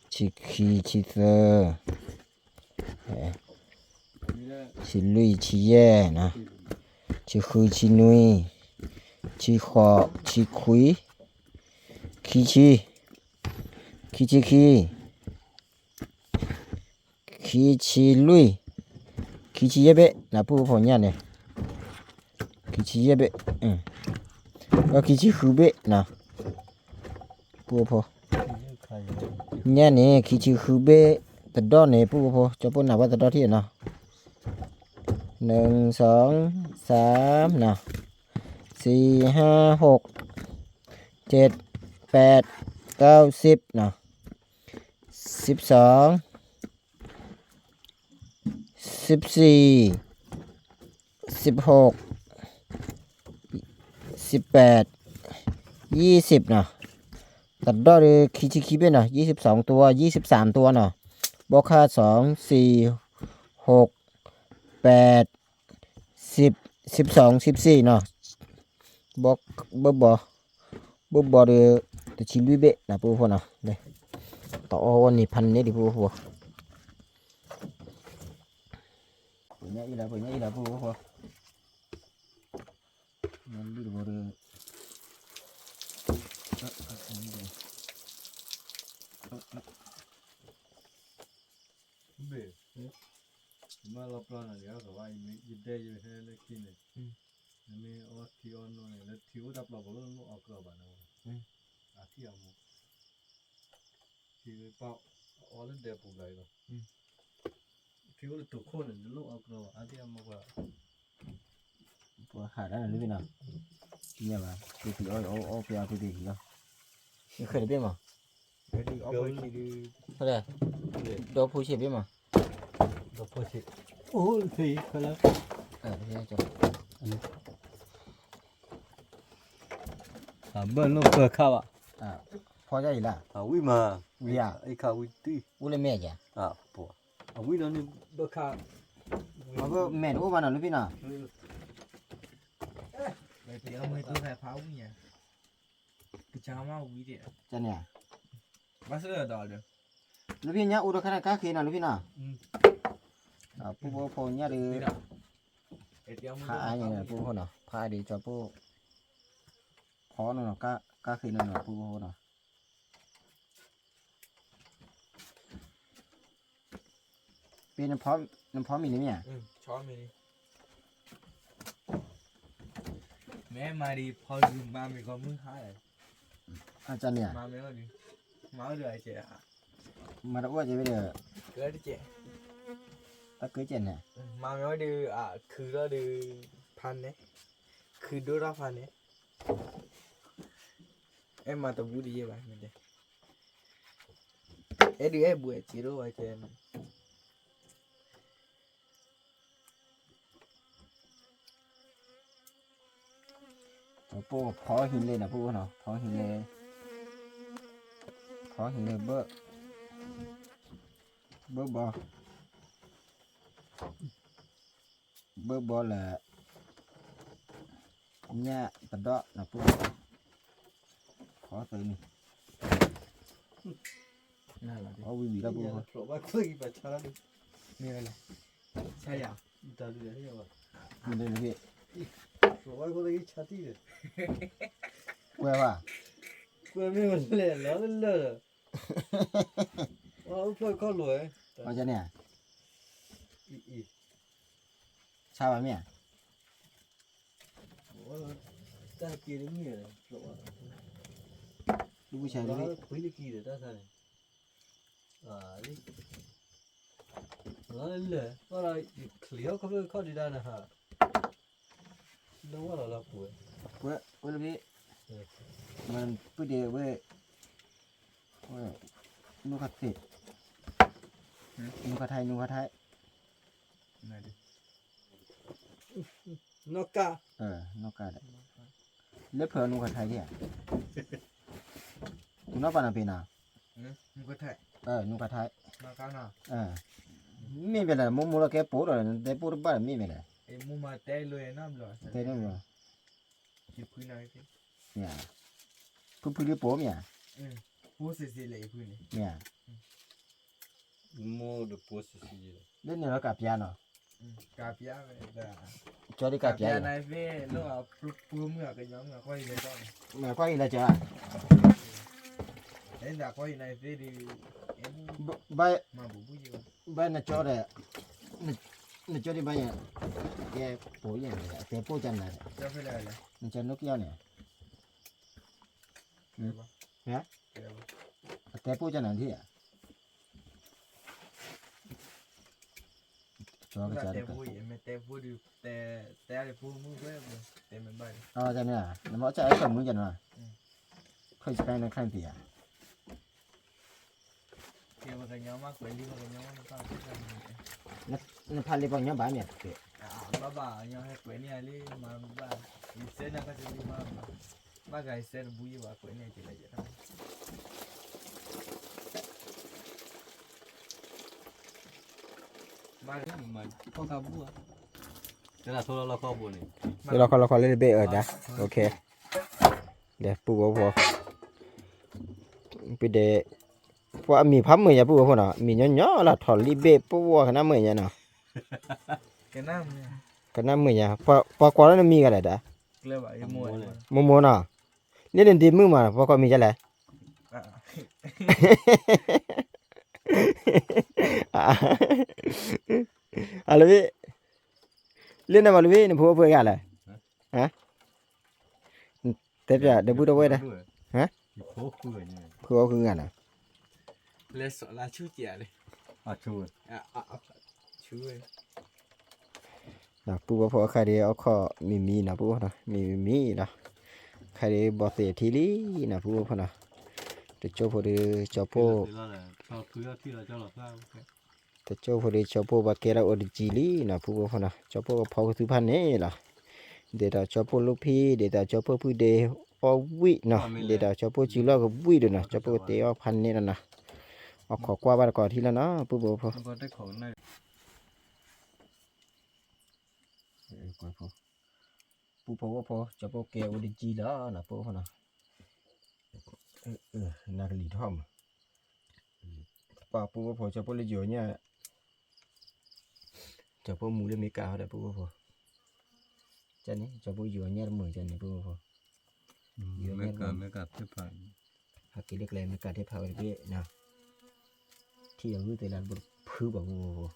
Speaker 1: chi khi chi sơ chi lui chi ye nè chi khử chi nuôi chi họ chi khuy khi chi lui khi chi yebe là phụ phổ nha này khi chi yebe khi chi khử bệ nào phụ phổ nha này khi chi khử bệ ตะดอนี่ปูพอจะปูนับว่าตะดอที่เนาะ1 2 3เนาะ4 5 6 7 8 9 10เนาะ12 14 16 18 20เนาะตัดดอหรือคิดเป็นเนาะ22ตัว23ตัวเนาะบวกค่า2 4 6 8 10 12 14เนาะบหรือตัวชิลุยเบะนะปูพอเนาะเด้ต่อวันนี้พันนี้ดิปูพอปุญญาอีลาปูพอนั่นดิบ่เด้
Speaker 2: เบ้มาลบล้านอะไรก็ว่าอีเดย์อยู่ให้เล็กที่เนี่ยนี่อ๋อที่อ๋อโน่นเนี่ยที่อุดรับเราก็ออกกลับบ้านเราที่อ่ะมั้งที่เป้าอ๋อเล่นเดือบปุ๊บเลยก็ที่อุดตุกคนเนี่ยลูกออกกลับที่อ่ะมั้งว่า
Speaker 1: ปูหาได้หรือไม่เนาะเนี่ยมาคือโอ้เปียคือดีเนาะนี่เคยได้มั้ย
Speaker 2: เอาไปที่ดู
Speaker 1: เท่าไหร่ดอกผู้เชี่ยวมั้ย
Speaker 2: เราพอสิโอ้ยที่เขาแล้ว
Speaker 1: ใช่จ้ะ
Speaker 2: เบิ้ลลูกเปิดข้าวอ่ะ
Speaker 1: พอใจอีกละ
Speaker 2: วิมา
Speaker 1: วิอ่ะ
Speaker 2: ไอ้ข้าววิตี
Speaker 1: อุเลยแม่จ้ะ
Speaker 2: ปววินั่นนี่เบิกข้าว
Speaker 1: เอาก็แม่อุมาหน่อยลูกพี่น่ะ
Speaker 4: Vậy thì ông ấy tôi phải pháo nhỉ. Cái cháu mau quý địa.
Speaker 1: จ้ะเนี่ย
Speaker 4: Bác sẽ ở đỏ được.
Speaker 1: ลูกพี่เนี่ยอุดขนาดก้าขี้น่ะลูกพี่น่ะผู้พ่อเนี่ยดื้อ
Speaker 4: Để thì ông
Speaker 1: พาไอ้เนี่ยผู้พ่อเนาะพาดีจ้ะผู้พอเนาะก้าขี้เนาะผู้พ่อเนาะเป็นน้ำพร้อมมีนี่เนี่ย
Speaker 4: Ừ, cho mình đi. Mẹ mà đi phao dùng ba mình có mưa hai.
Speaker 1: อาจารย์เนี่ย
Speaker 4: Mà mẹ đi. Máu rời chị ạ.
Speaker 1: มาแล้วว่าจะไปเด้อ
Speaker 4: Cứ đi chị.
Speaker 1: ตะเกียเจนเนี่ย
Speaker 4: Mà mẹ đi khứ ra đi phan đấy. Khứ đô ra phan đấy. Em mà tao vui đi vậy mình đây. Em đi em buổi chỉ đâu vậy chị em.
Speaker 1: ปูพอหินเลยนะปูเนาะพอหินเลยเบอร์บอแหละเนี่ยตะดอกนะปูขอตื่นนี่
Speaker 4: Này là
Speaker 1: เอาวิ่งแล้วปู
Speaker 2: Rồi bác đi và cho nó đi.
Speaker 4: Nè này. Sao vậy?
Speaker 2: Ta đi đấy rồi.
Speaker 1: มันเลยพี่
Speaker 2: Rồi bác có lấy chát đi rồi.
Speaker 1: แวว่า
Speaker 2: Quên mình một lẻ nó lên lờ. Thôi có lỗi.
Speaker 1: เอาจะเนี่ย
Speaker 2: Ý.
Speaker 1: ชาบะเมีย
Speaker 2: Ta kia đến nhiều rồi. Rồi.
Speaker 1: ลูกผู้ชาย
Speaker 2: Nó
Speaker 1: พี่
Speaker 2: quý đi kia rồi ta sao này. Đi. Nó lên lờ. Nó là khléo có đi ra nè hả. Đâu có là bùi.
Speaker 1: เว้ยลูกพี่มันพูดเดียวเว้ยนูขัดติดนูขัดไทย
Speaker 4: Này đi.
Speaker 2: Nó cả.
Speaker 1: นอกกาดเล็บเผื่อนูขัดไทยที่คุณน้าปานาเป็นอ่ะ
Speaker 4: Ừ, không có thể.
Speaker 1: นูขัดไทย
Speaker 4: Nó cá nào?
Speaker 1: มีเป็นอะไรมุมเราแกปูดอะไรแต่ปูดบ้านมีเป็นอะไร
Speaker 4: Em mua mà tê lùi nó rồi.
Speaker 1: เต้นมั้ย
Speaker 4: Chỉ quý này thế.
Speaker 1: เนี่ยพื้นปูเนี่ย
Speaker 4: Ừ. Bố sẽ lấy quý này.
Speaker 1: เนี่ย
Speaker 2: Mua được bùa xì xì rồi.
Speaker 1: เล่นเนี่ยเรากับยาเนาะ
Speaker 4: Ừ. Cà pía về là
Speaker 1: จอดีกับ
Speaker 4: cà
Speaker 1: ยา
Speaker 4: pía này về lúc nào phum là cái nhóm là quay về con.
Speaker 1: แม่ก็อีละจ้ะ
Speaker 4: Đấy là quay này về thì em
Speaker 1: ใบ
Speaker 4: mà bố bố gì
Speaker 1: ใบน่ะจอดน่ะจอดีใบเนี่ยแกปูอย่างเงี้ยแต่ปูจันน่ะ
Speaker 4: cho phải là
Speaker 1: มันจะนกยาเนี่ย
Speaker 4: Kìa.
Speaker 1: แต่ปูจันน่ะที่ ตัวก็จะ
Speaker 4: แต่พูดไม่แต่พูดแต่อะไรพูดมึงก็แต่มันบ้า
Speaker 1: อ๋อจะเนี่ยน้ำมันจะไอ้คนมึงจะน่ะเคยจะไปในครั้งเดียว
Speaker 4: เกี่ยวกับย้อมมากกว่าลีกับย้อมมากกว่า
Speaker 1: นั่นพันเลยบางอย่างบ้านเนี่ย
Speaker 4: บ้าย้อมให้กว่านี่ลีมาบ้าอีเซนก็จะลีมาบ้าไก่เซนบุยว่ากว่านี่จะเลยจ้ะบ้าที่มันต้องทำบัวจะน่าโทรเราเข้าบัวนี่
Speaker 1: เดี๋ยวเราขอเล่นเบอร์จ้ะโอเคเดี๋ยวปูพอไปเดะพวกมีพับมืออย่าปูพอเนาะมีย่อๆละถอดรีเบะปูขนาดมือเนี่ยเนาะ
Speaker 4: cái nam nha
Speaker 1: ขนาดมือเนี่ยพอกว่าแล้วมีกันแหละจ้ะ
Speaker 4: เลยvậy mua này
Speaker 1: โมเนาะเล่นดีมือมาพอกว่ามีจะแหละอะไรพี่เล่นอะไรพี่เนี่ยพูดเพื่อกันเลยฮะเต็มจะเดี๋ยวพูดเอาไว้นะฮะ
Speaker 2: phố khu rồi nha
Speaker 1: คือเอาคือกันอ่ะ
Speaker 4: lên sợ là chú trẻ này
Speaker 2: chui
Speaker 4: chú ơi
Speaker 1: นะปูว่าพอใครเดียวข้อมีนะปูนะมีนะใครเดียวบอกเสียทีลี่นะปูพอนะจะโจ้พอดีเจ้าโป้
Speaker 2: thế là cho thứ thì là cho là sao
Speaker 1: จะโจ้พอดีเจ้าโป้บาเกลาออริจิลี่นะปูพอนะเจ้าโป้พอคือพันนี่ล่ะเดี๋ยวเจ้าโป้ลูกพี่เดี๋ยวเจ้าโป้ผู้เดียวอวิเนาะเดี๋ยวเจ้าโป้จิโร่ก็วิด้วยนะเจ้าโป้เตะพันนี่นะนะเอาขอกว่าบ้านก่อนทีละนะปูบอกพอ
Speaker 2: có cái khẩu này
Speaker 1: ปูพอว่าพอเจ้าโป้เกลออริจิแล้วนะปูพอนะนักลีทอมป่าปูว่าพอเจ้าโป้เลยอยู่เนี่ยเจ้าโป้มูเลยไม่กล้าได้ปูว่าพอจันนี่เจ้าโป้อยู่เนี่ยเหมือนจันนี่ปูว่าพอ
Speaker 2: mấy cả tiếp phải
Speaker 1: หากเล็กแรงในการที่พาไปเบี้ยนะที่ยังรู้แต่ละบทพื้นบอกว่า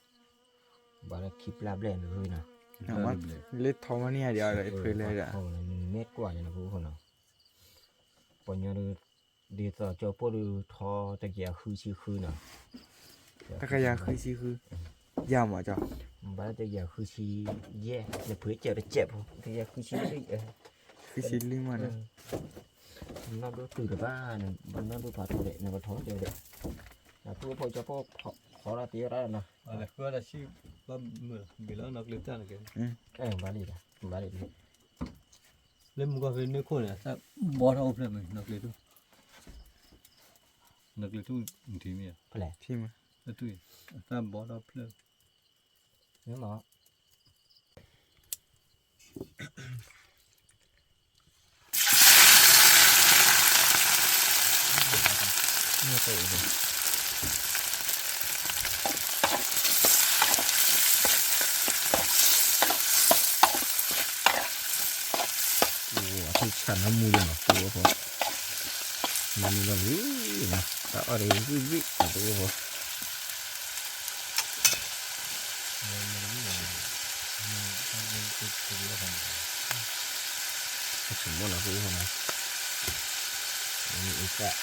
Speaker 1: บาร์คลิปลาบแรงเลยนะ
Speaker 4: เล็ดทอมาเนี่ยเดี๋ยวอะไรเพื่อเลยอ่ะ
Speaker 1: โอ้มันเม็ดกว่าอย่างนะพูดคนน่ะปนยาดูดีต่อเจ้าพวกดูทอตะเกียบคือชื่อคือน่ะ
Speaker 4: ตะกยาคือชีคือยามอ่ะจ้ะ
Speaker 1: บาร์ตะเกียบคือชีแย่เนี่ยเพื่อเจ็บเจ็บตะเกียบคือชี
Speaker 4: คือชีลิมัน
Speaker 1: น่าดูตื่นบ้านน่าดูผัดเลยน่าดูท้องเดียวเลยนะพูดพอเจ้าพวกขอละตีอะไรนะ
Speaker 2: là cứ là chi ba mưa bị lỡ nó lên chân kìa
Speaker 1: บาลีนะบาลี
Speaker 2: lên một cái nước khô này sao bỏ đâu lên mình nó lên tu thì mày
Speaker 1: แผล
Speaker 4: ที่มา
Speaker 2: nó tu sao bỏ đâu lên
Speaker 1: เนื้อหมอเนื้อเต๋อเลยโอ้ที่ฉันน้ำมูลเนาะตัวพอมันมีอะไรนะแต่อะไรวิตัวพอสมมติเราพูดนะนี่อีกแล้ว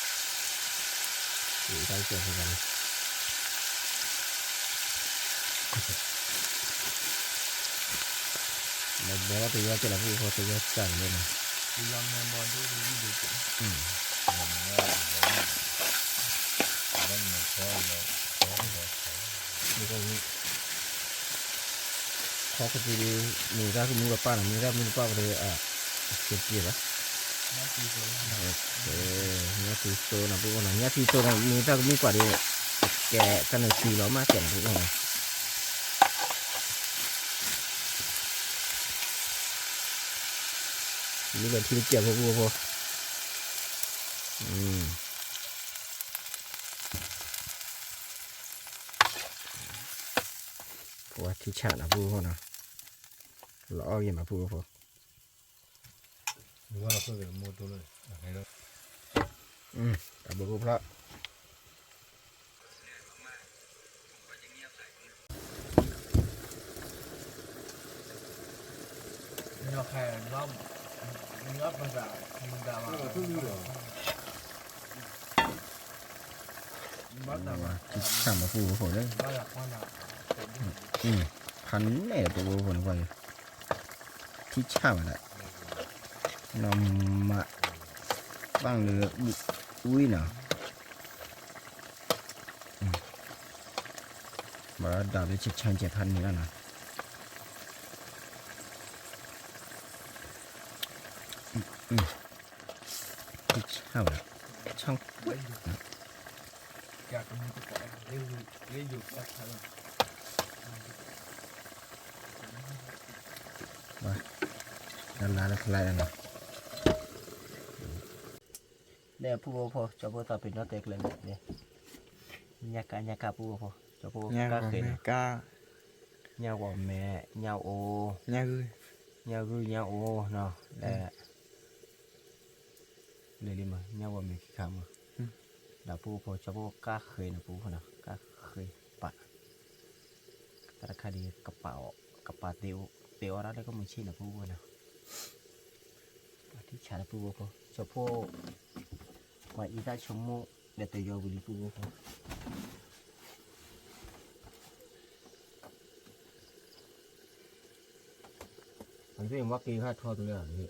Speaker 1: อีกได้เจอกันแล้วบอกว่าตัวจะเราพูดพอตัวสั่งเลยนะ
Speaker 4: คือยอมแม่บอลด้วยดีดีจัง
Speaker 1: นี่ก็นี่ขอกตีมีได้คือมือป้าหรือมีได้มือป้าไปเลยเจ็บปะ
Speaker 4: น่าตีสวย
Speaker 1: เนี่ยคือโซนนะพวกนั้นเนี่ยที่โซนมีได้มีกว่าดีแกกันในชีเรามากแก่ทุกคนนี่เป็นที่เจ็บพวกเพราะว่าที่ฉานะพูดเขานะเราเอาอย่างมาพูดเขา
Speaker 2: đúng là cứ phải mua tôi rồi hay đâu
Speaker 1: แต่บุกเพราะ
Speaker 4: เนื้อแข็งน้ำเนื้อมันจะมันจะมา
Speaker 1: ที่ฉามาพูดเขาเลย
Speaker 4: บ้าอยากว่าหนัก
Speaker 1: พ พันแม่ปูคนก่อนที่ช่างแหละน้องมาบ้างเลยอุ้ยเนาะมาดาวไปชิดช่าง7,000นี่แล้วนะที่ช่างแหละช่าง
Speaker 4: อยากมันจะเล่นอยู่สักครั้ง
Speaker 1: นั่นละแล้วอะไรนะเนี่ยผู้พอจะพูดต่อเป็นนอเต็กเลยเนี่ยญากาผู้พอจะพูด
Speaker 4: nhà
Speaker 1: ก็
Speaker 4: của
Speaker 1: เห็น
Speaker 4: mẹ ca
Speaker 1: ญาว่าแม่ญาโอ
Speaker 4: nhà gửi
Speaker 1: ญาคือญาโอเนาะและเลยดิมาญาว่าแม่ขี้คำแล้วผู้พอจะพูดก็เคยนะผู้พอนะก็เคยปะแต่ละคดีกระเป๋าเตียวอะไรก็ไม่ใช่นะผู้พอนะที่ชาผู้พอจะพูดว่าอีได้ชมโมเดตยอบุรีผู้พอมันเป็นว่ากีค่าทอดตัวเลยนี่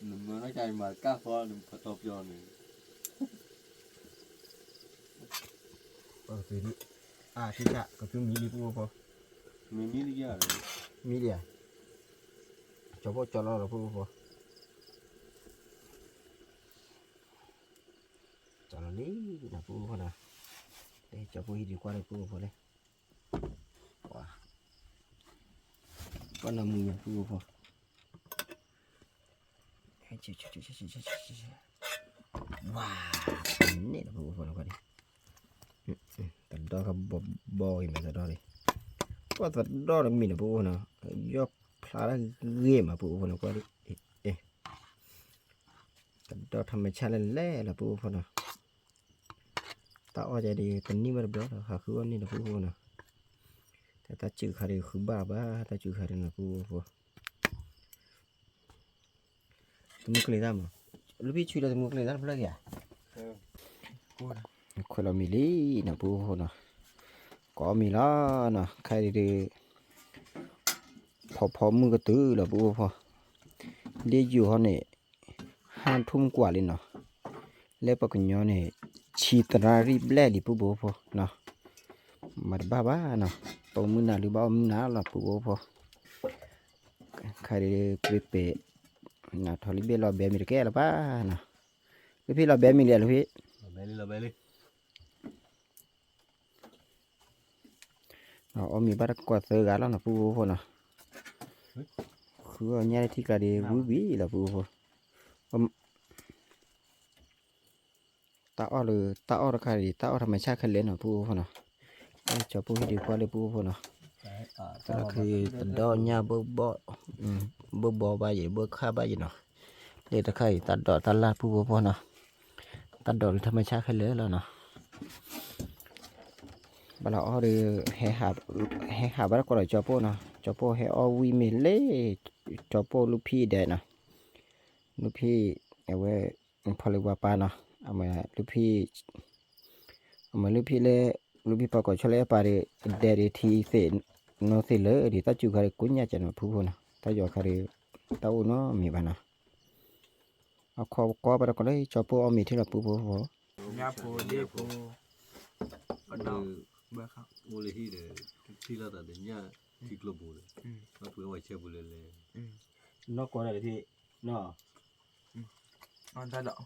Speaker 2: หนุ่มน้อยใจมาก้าคอหนุ่มตบยอนหนึ่ง
Speaker 1: คือนี่ที่จะก็คือมีดีผู้พอ
Speaker 2: ไม่มีที่ยากเลย
Speaker 1: มีเดียจะพูดจะรอหรือผู้พอจะรอนี่นะผู้พอนะจะพูดดีกว่าเลยผู้พอเลยว้าก็นำมือผู้พอว้านี่นะผู้พอนะก็ดีแต่ดอกกับบอยไม่แต่ดอกเลยก็แต่ดอกมีนะผู้พอนะยกพลาดเยี่ยมผู้พอนะก็ดีแต่ดอกธรรมชาติแล่ละผู้พอนะตาอ้อใจดีเป็นนี่มันเบิดค่ะคือว่านี่นะผู้พอนะแต่ตาจืดขาดคือบ้าตาจืดขาดนะผู้พอสมุกเลยได้มั้ยลูกพี่ช่วยเราสมุกเลยได้เปล่าแกคนเรามีลีนะผู้พอนะก็มีละนะใครดีพอมือก็ตื้อละผู้พอเลี้ยอยู่เขาเนี่ย5 ทุ่มกว่าเลยเนาะแล้วปกติเนี่ยชีตรารีบแล่ดิผู้พอเนาะมาบ้าเนาะปมือหนาหรือบ้ามือหนาละผู้พอใครดีเป๊ะนะทอลิเบลเราแบบมีแก่ละป้านะลูกพี่เราแบบมีเลยลูกพี่
Speaker 2: เราไปเลย
Speaker 1: เอามีบัตรกวาดเสือกันแล้วนะผู้พอนะคือเนี่ยที่กระดิ่งวิละผู้พอตาอ้อหรือตาอ้อราคาดีตาอ้อธรรมชาติขึ้นเลยนะผู้พอนะจะผู้ที่ดีกว่าเลยผู้พอนะแต่คือดอกเนี่ยเบอร์บอใบใหญ่เบอร์ข้าใบใหญ่เนาะเลยตะไคร้ตัดดอกตัดลาดผู้พอนะตัดดอกธรรมชาติขึ้นเลยแล้วเนาะบลาอ้อหรือแห่หาบัตรกวาดจอโป้นะจอโป้แห่อ้อวิเมเล่จอโป้ลูกพี่เด่นนะลูกพี่เอาไว้พอเรียกว่าปานะเอามาลูกพี่เล่ลูกพี่ปากกชเล่ปาเดเดทีเสนโนเสเลอดีตาจูคาริกุญญาจันผู้คนนะตาจอคาริตาอุโนมีบ้านะเอาขอบัตรก็เลยจอโป้เอามีที่เราผู้
Speaker 4: nhà phố đi phố
Speaker 2: อันนี้โมเลที่เดที่เราแต่เดี๋ยวนี้ที่กลับบุเลยเราเพื่อไว้เชื่อบุเลยเลย
Speaker 1: นอกกว่าอะไรพี่นอก
Speaker 4: ăn ta đậu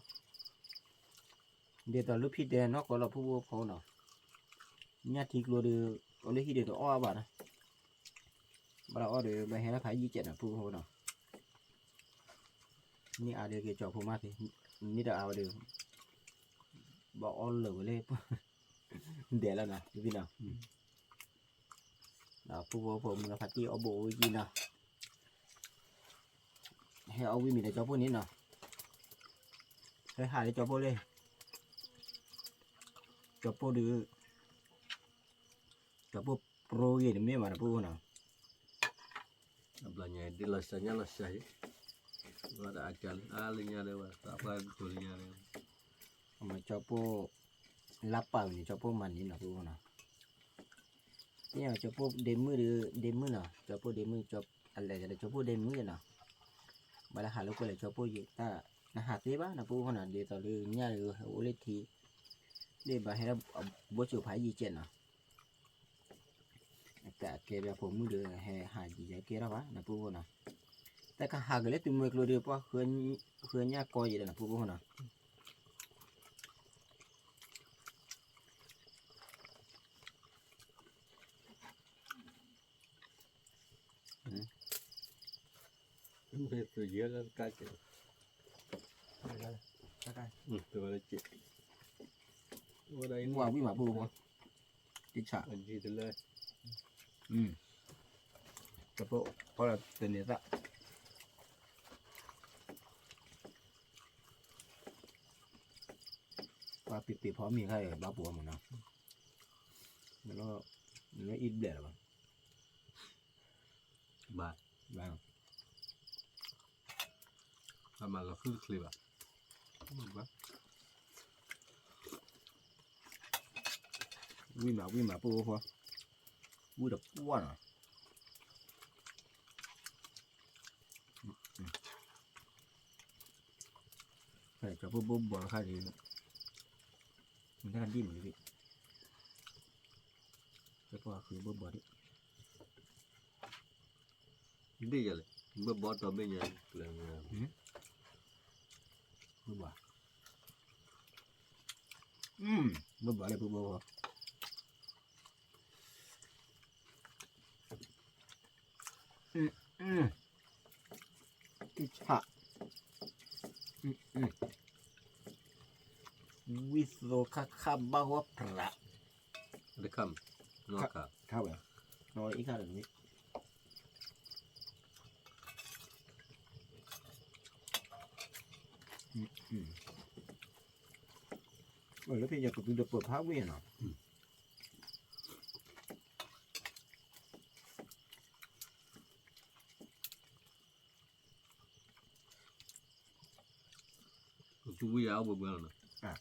Speaker 1: เดี๋ยวตอนลูกพี่เดนนอกกว่าเราผู้พอเนาะญาติกลัวเดือเอาเลยที่เดี๋ยวตัวอ้อบ้านะบ้าอ้อเดี๋ยวไปให้นักขาย27นะผู้พอเนาะนี่อาเดี๋ยวเกี่ยวจอบผู้มากสินี่เดี๋ยวเอาเดี๋ยวบอกอ้อเหลือเลยเดี๋ยวแล้วนะพี่เนาะเราผู้พอมันพัดที่เอาโบยกินเนาะให้เอาวิมีแต่จอบพวกนี้เนาะให้หาได้จอบพวกเลยจอบพวกดื้อจอบพวกโปรยเนี่ยไม่มาพวกเนาะ
Speaker 2: belanja di lasanya lasah ya ada acal alinya lewat apa betulnya lewat
Speaker 1: มาจอบพวกลับเปล่านี่จอบพวกมันนี่เนาะพวกเนาะ เนี่ยจะพวกเดมือหรือเดมือเนาะจะพวกเดมือจะอะไรจะจะพวกเดมือเนาะมาละหาลูกเลยจะพวกยี่ตานะหาเต้บ้านะพวกคนนั้นเดี๋ยวตอนนี้เนี่ยหรือโอเลทีเดี๋ยวบาให้เราบัวจูพายยี่เจนเนาะแต่เกลียผมมือเดือให้หายี่จะเกลียบ้านะพวกคนน่ะแต่ก็หากันเลยตัวมือเราเดียวเพราะเคยเนี่ยกอยี่นะพวกคนน่ะ
Speaker 3: ไม่ตัวเยอะแล้วกล้าเจ็บ ตัวละเจ็บว่าได้
Speaker 1: ว่าวิ่งมาพวกคนติดฉาก
Speaker 3: อันที่ตัวเลย
Speaker 1: จะพวกเพราะเราเป็นเนี่ยละว่าปีพร้อมมีใครบ้าปัวหมดนะมันก็อิดเดียร์ป่ะ
Speaker 3: บาท
Speaker 1: บ้าง
Speaker 3: ทำมาเราขึ้นคลิปอ่ะบ้า
Speaker 1: วิ่งมาปูพอวิ่งดับป้วนอ่ะใช่จะพูดบุ๊บบอลค่าดีมันน่าดิ้นเลยพี่แล้วก็คือบุ๊บบอลดิ
Speaker 3: ดีจังเลยเมื่อบอสตัวไม่ยังเลย
Speaker 1: บุ๊บบอลบุ๊บบอลเลยบุ๊บบอลติดฉะวิโซคาคาบาวพระ
Speaker 3: เด็กคำนอกค่ะ
Speaker 1: เข้าไปนอนอีกข้างหนึ่งนี้แล้วพี่อยากกับตัวเปิดผ้าเวียนเหรอ
Speaker 3: chú quý áo bờ bờ nè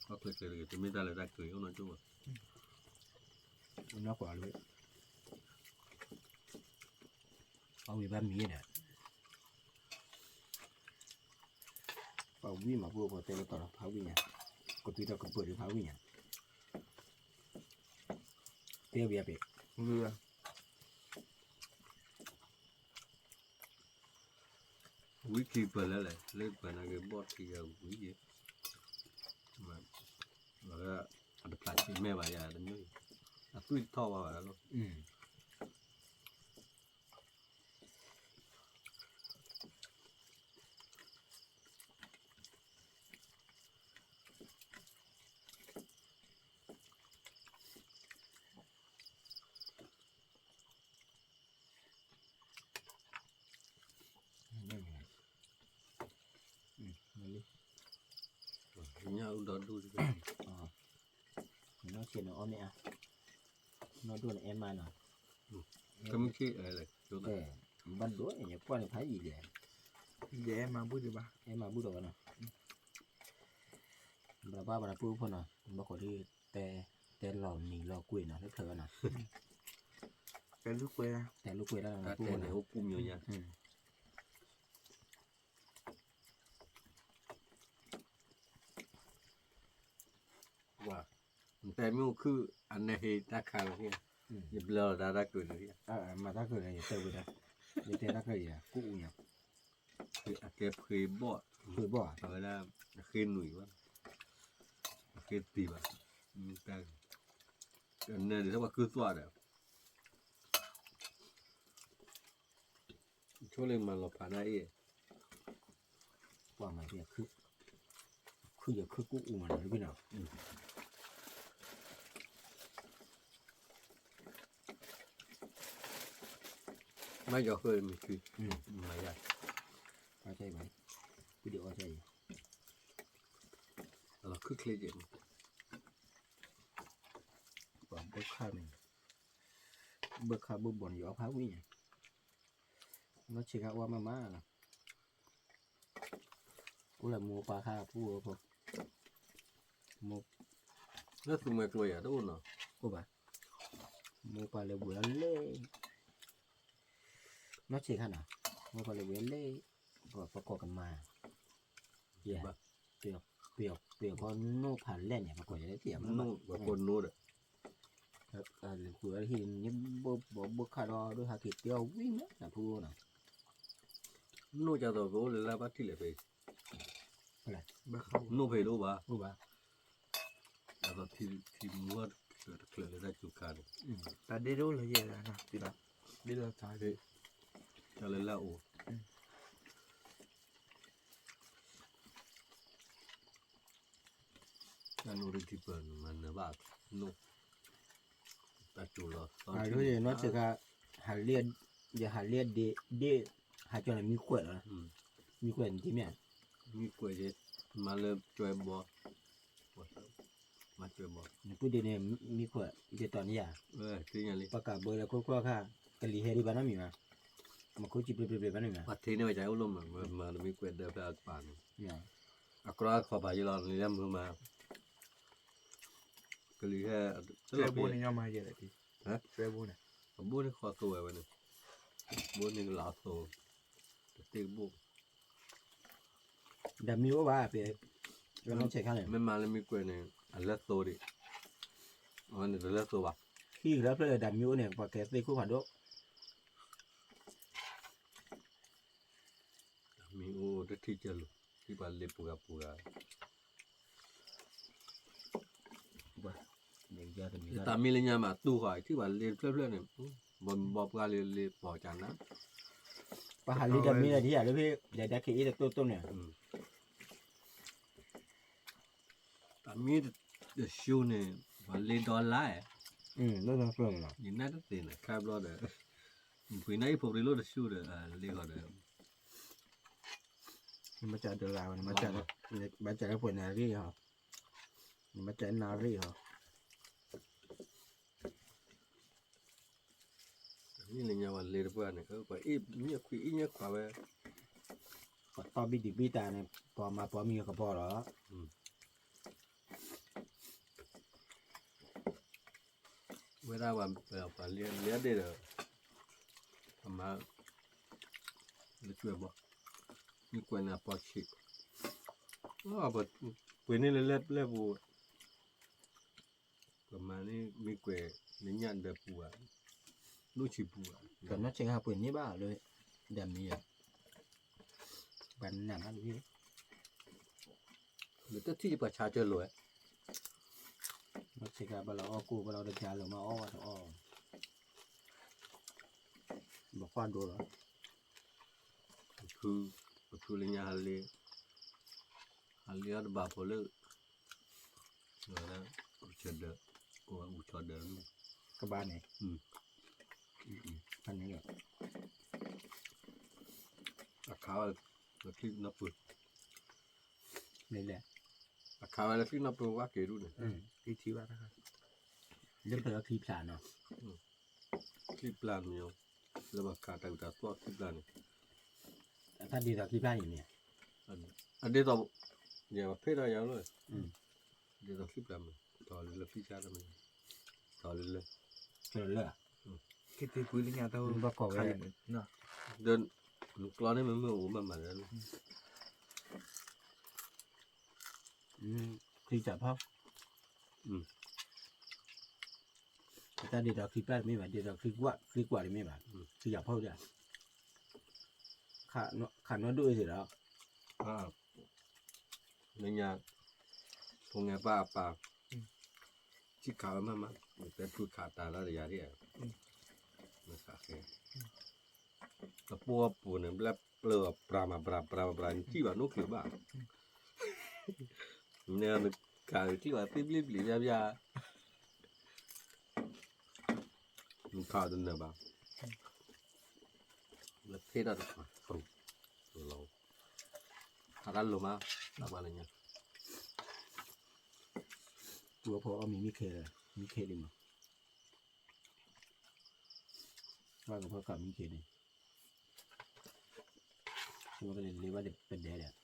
Speaker 3: có thể kể thì mấy ta lại ra cười không nói chung à
Speaker 1: nó quả lưỡi ông bị ba mía nè ông vi mà vừa vào tay tao pháo vi nhỉ có tí tao cầm bự được pháo vi nhỉ tiêu bia bể vừa
Speaker 3: quý kỳ bờ lại lên bờ này cái bọt thì quý gì mà cái ada plastik meh bà già đánh nhoi tôi thò vào đó luôn nhau đó đuôi
Speaker 1: nó chuyện nó ôm mẹ nó đuổi em mà nó
Speaker 3: cái mấy cái này chỗ đó
Speaker 1: ban đuổi nhà quan thấy gì vậy
Speaker 4: Vậy em mà bút được ba.
Speaker 1: em mà bút được nè bà bà bút thôi nè bà có đi tè lò nỉ lò quỳ nè rất thở nè
Speaker 4: Cái lúc quê ra.
Speaker 1: tè lúc quỳ đó là
Speaker 3: cái
Speaker 1: bút
Speaker 3: này
Speaker 1: nè
Speaker 3: hút cung nhiều nha wowแต่ไม่คืออันนี้ตาขาวเนี่ยอย่าเบลอดาราเกิดเลย
Speaker 1: mà ta cười này tè quỳ đây để tè ta cười gì à cũ nhỉ
Speaker 3: คืออาเก็บเคยบอด
Speaker 1: cười bỏ
Speaker 3: เอาเวลาเคยหนุ่ยวะเคยตีวะแต่อันนี้เดี๋ยวว่าคือตัวเดียวช่วยเล่นมาหลบผ่านได้เอง
Speaker 1: qua mà việc cứ giờ cứ cũ mà nói cái nào
Speaker 3: ไม่ก็เคยมันคือไม่ได้
Speaker 1: ai chơi vậy cái điều ai chơi
Speaker 3: เราคือเคยเห็น
Speaker 1: bỏ bước khai mình bước khai bước bồn gió pháo quý nhỉ nó chỉ gặp qua má là cũng là mua pha kha phù hợp mua
Speaker 3: แล้วคือไม่กลัวอย่าโดนเนาะ
Speaker 1: cô bà mua qua lấy bữa lê nó chỉ khăn à mua qua lấy bữa lê và có cần mà yeah biểu con nô phản lên này mà có cái tiệm
Speaker 3: นู่ว่าคนนู่น
Speaker 1: bữa thì những bữa khai đó đôi hai kịp tiêuวิ่งนะพูดนะ
Speaker 3: นู่นจะตัวกูเลยละบ้าที่เลยไป
Speaker 4: บ้าเข้า
Speaker 3: นู่นไปรู้ป่ะ
Speaker 1: พูดว่า
Speaker 3: แล้วก็ที่มัวเคลื่อนได้จุกัน
Speaker 4: แต่ได้รู้เลยเยอะนะทีละได้รู้ใจเลย
Speaker 3: จะเลยละโอ้นั่นนู่นที่เปิดมันนะบ้านู่นตัดจุล
Speaker 1: รู้เลยnó chỉ là hạt liên giờ hạt liên để hạt cho là mi quẹt rồi mi quẹtที่เนี่ย
Speaker 3: มีกล้วยเด็ดมาเลยช่วยบ่มาช่วยบ่
Speaker 1: พูดเดี๋ยวนี้มีขวดเดี๋ยวตอนนี้อ่ะ
Speaker 3: ที่ยังเลย
Speaker 1: ประกาศเบอร์แล้วก็ค่ะกะลีเฮริบานามีมามาคุยจิบเปรย์บ้านมีมา
Speaker 3: ปัดที่นี่ไม่ใช่อุลมมามีกล้วยเดินไปอัดปาน
Speaker 1: เนี่ย
Speaker 3: อักราขอบายลอนเลี้ยงมือมาก็เลยแค่
Speaker 4: ช่วยบุญนี่ยังมาเยอะเลยทีช่วยบุญเนี่ย
Speaker 3: บุญนี่ขอตัวไว้เนี่ยบุญนี่หลาโตตีบุญ
Speaker 1: ดามิวว่าเปก็ต้องเช็คข้างเลย
Speaker 3: ไม่มาเลยมีกล้วยเนี่ยอันละโตดิอ๋อเนี่ยอันละโตว่ะ
Speaker 1: ที่แล้วเลยดามิวเนี่ยพอแกตีคู่ผ่านด้วย
Speaker 3: มีโอ้ที่เจอลูที่บ้านเล็บปูกา
Speaker 1: เด็กเยอะแต่มี
Speaker 3: ตามีเลยเนี่ยมาตู้หอยที่บ้านเล็บเพื่อนเนี่ยบนบอกกาเลยปอจานนะ
Speaker 1: ปะหาลีดามิอะไรที่อยากเลยพี่เดี๋ยวขี้อีแต่ต้นเนี่ย
Speaker 3: ตามีเดือดชิวเนี่ยบ้านเล็บดอลลาร์
Speaker 1: แล้วต้องเฟิร์มเนาะ
Speaker 3: ยินน่าจะเต็มนะครับรอเด้อคุยในพวกเรื่องเชิวเด้อเล็กก็เด้อ
Speaker 1: มาจากเดลาวมาจากพวกนารีเหรอมาจากนารีเหรอ
Speaker 3: นี่เลยเนี่ยวันเล็บเพื่อนเนี่ยเขาไปเนี่ยคุยเนี่ยขวาไป
Speaker 1: พอบิดบิตาเนี่ยพอมาพอมีก็พอหรอ
Speaker 3: เวลาวันไปเลี้ยงได้เลยทำมาเลยช่วยบ่มีกวนอ่ะปอชิอ๋อแบบกวนนี่เลยเล็บบัวประมาณนี้มีกวนนี่ยันเดือบัวลูกชิบัว
Speaker 1: แต่น่าจะหาปืนนี่บ้าเลยดามิอ่ะบันหนังอะไรพี่
Speaker 3: หรือที่ประชาชนรวย
Speaker 1: มาเช็คบาเราอ้อกูบาเราเดินทางหรือมาอ้อถ้าอ้อบอกความดูเหรอ
Speaker 3: คือเลยเนี่ยฮัลโหลอัดบ้าพอเลยแล้วอุชเดอกูว่าอุชเดอลูก
Speaker 1: กับบ้านไหนอันนี้เหรอ
Speaker 3: อาคาวแล้วที่นับปืน
Speaker 1: นี่แหละ
Speaker 3: อาคาวแล้วที่นับปืนว่าเกดูเนี่ย
Speaker 4: ที่ที่ว่านะครับ
Speaker 1: เรื่องเปิดคลิปสารเนาะ
Speaker 3: คลิปลานเนี่ยแล้วมาการแต่งตัวคลิปลาน
Speaker 1: ถ้าดีต่อคลิปได้อย่างเนี้ย
Speaker 3: อันเดียวต่ออย่ามาเพศอะไรอย่างเลยเดี๋ยวต่อคลิปลานต่อเลยพี่ชาติมันต่อเลย
Speaker 1: เจอเลย
Speaker 4: คิดที่คุยเรื่องเท่าใครเนาะ
Speaker 3: เดินกลอนนี่มันเมื่ออู้มันมาแล้ว
Speaker 1: ที่จับพ่อถ้าดีต่อคลิปได้ไม่แบบดีต่อคลิปกว่าได้ไม่แบบคือจับพ่อจ้ะขาโน้ตด้วยสิแล้ว
Speaker 3: เนี่ยพงไงป้าที่ขาวมาแต่พูดขาตาแล้วระยะที่มันขาแค่ตะปัวปูเนี่ยแล้วเปลือกปลามาที่ว่านุกหรือบ้าเนี่ยมันการที่ว่าปิ๊บหรือยามันข้าวจนเนื้อบ้าแล้วเพศอะไรของเราถ้าดันลงมาตามอะไรเงี้ย
Speaker 1: ตัวพอมีเคดิมั้งว่ากับพ่อกับมีเคดิตัวก็เลยเรียกว่าเป็นเดย์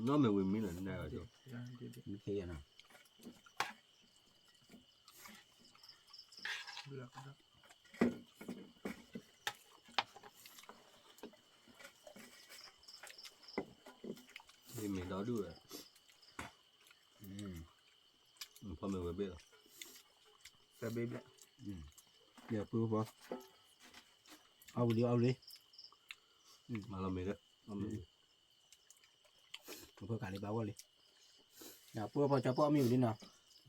Speaker 3: น้องไม่วิ่งมีหน่อยได้ก็จะ
Speaker 1: มีเคนะ
Speaker 3: นี่มีดาวด้วย พอมันไปเบี้ย
Speaker 4: แต่เบบละ
Speaker 1: เดี๋ยวปูพอเอาเดี๋ยวเอาเลย
Speaker 3: มาเราไม่ได้เราไม่
Speaker 1: เพื่อการเลยบ้าวเลยเดี๋ยวปูพอจะปูมีอยู่นี่เนาะ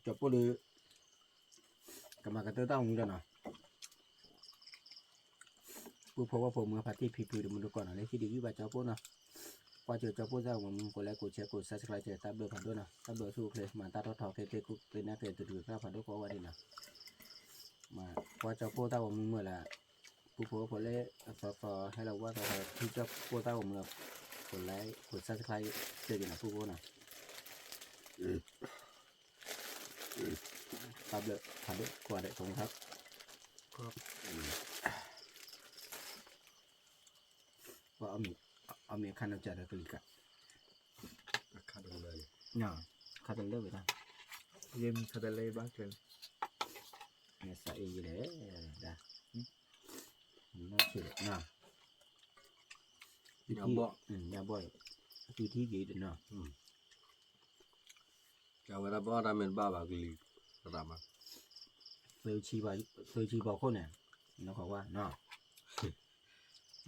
Speaker 1: จะปูเลยกำลังกันเตอร์ต้องมึงเด้อเนาะปูพอว่าผมเมื่อพัดที่พีพีดูมันดูก่อนอะไรที่ดีวิบัติเจ้าปูเนาะพอเจอเจ้าปูเจ้าผมกดไลค์กดแชร์กดซับสไครต์เจอตับเบอร์ผ่านด้วยเนาะตับเบอร์สู้เพลย์มาตาทอทอเคกุเป็นนักเรียนตื่นข้าวผ่านด้วยก็ว่าดีนะมาพอเจ้าปูเจ้าผมเมื่อละปูพอพอเลยฟอให้เราว่าเราที่เจ้าปูเจ้าผมเรากดไลค์กดซับสไครต์เจอดีนะปูปูเนาะตับเบอร์ผ่านด้วยกว่าได้ตรงครับว่าเอามีขั้นน้ำใจได้กลิกะ
Speaker 3: ขาดเลย
Speaker 1: เนาะขั้นเริ่มไปทาง
Speaker 4: เย็นคาตาเลบ้าเกิน
Speaker 1: เนี่ยใส่ยี่เลยได้น่าเชื่อเนาะ
Speaker 3: อย่าบอก
Speaker 1: อย่าบ่อยคือที่กี่เดือนเนาะ
Speaker 3: จะเวลาบอกเราเป็นบ้าบ้ากลีรามา
Speaker 1: เคยชีบอกคนเนี่ยน้องเขาว่าเนาะ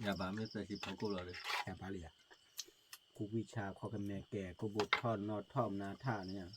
Speaker 3: อย่าบ้าไม่ใช่ที่พอกูเลย
Speaker 1: แค่ปาเลียคุกวิชาข้อกันแม่แก่กูบุกทอดนอดท่อมนาท่าเนี่ย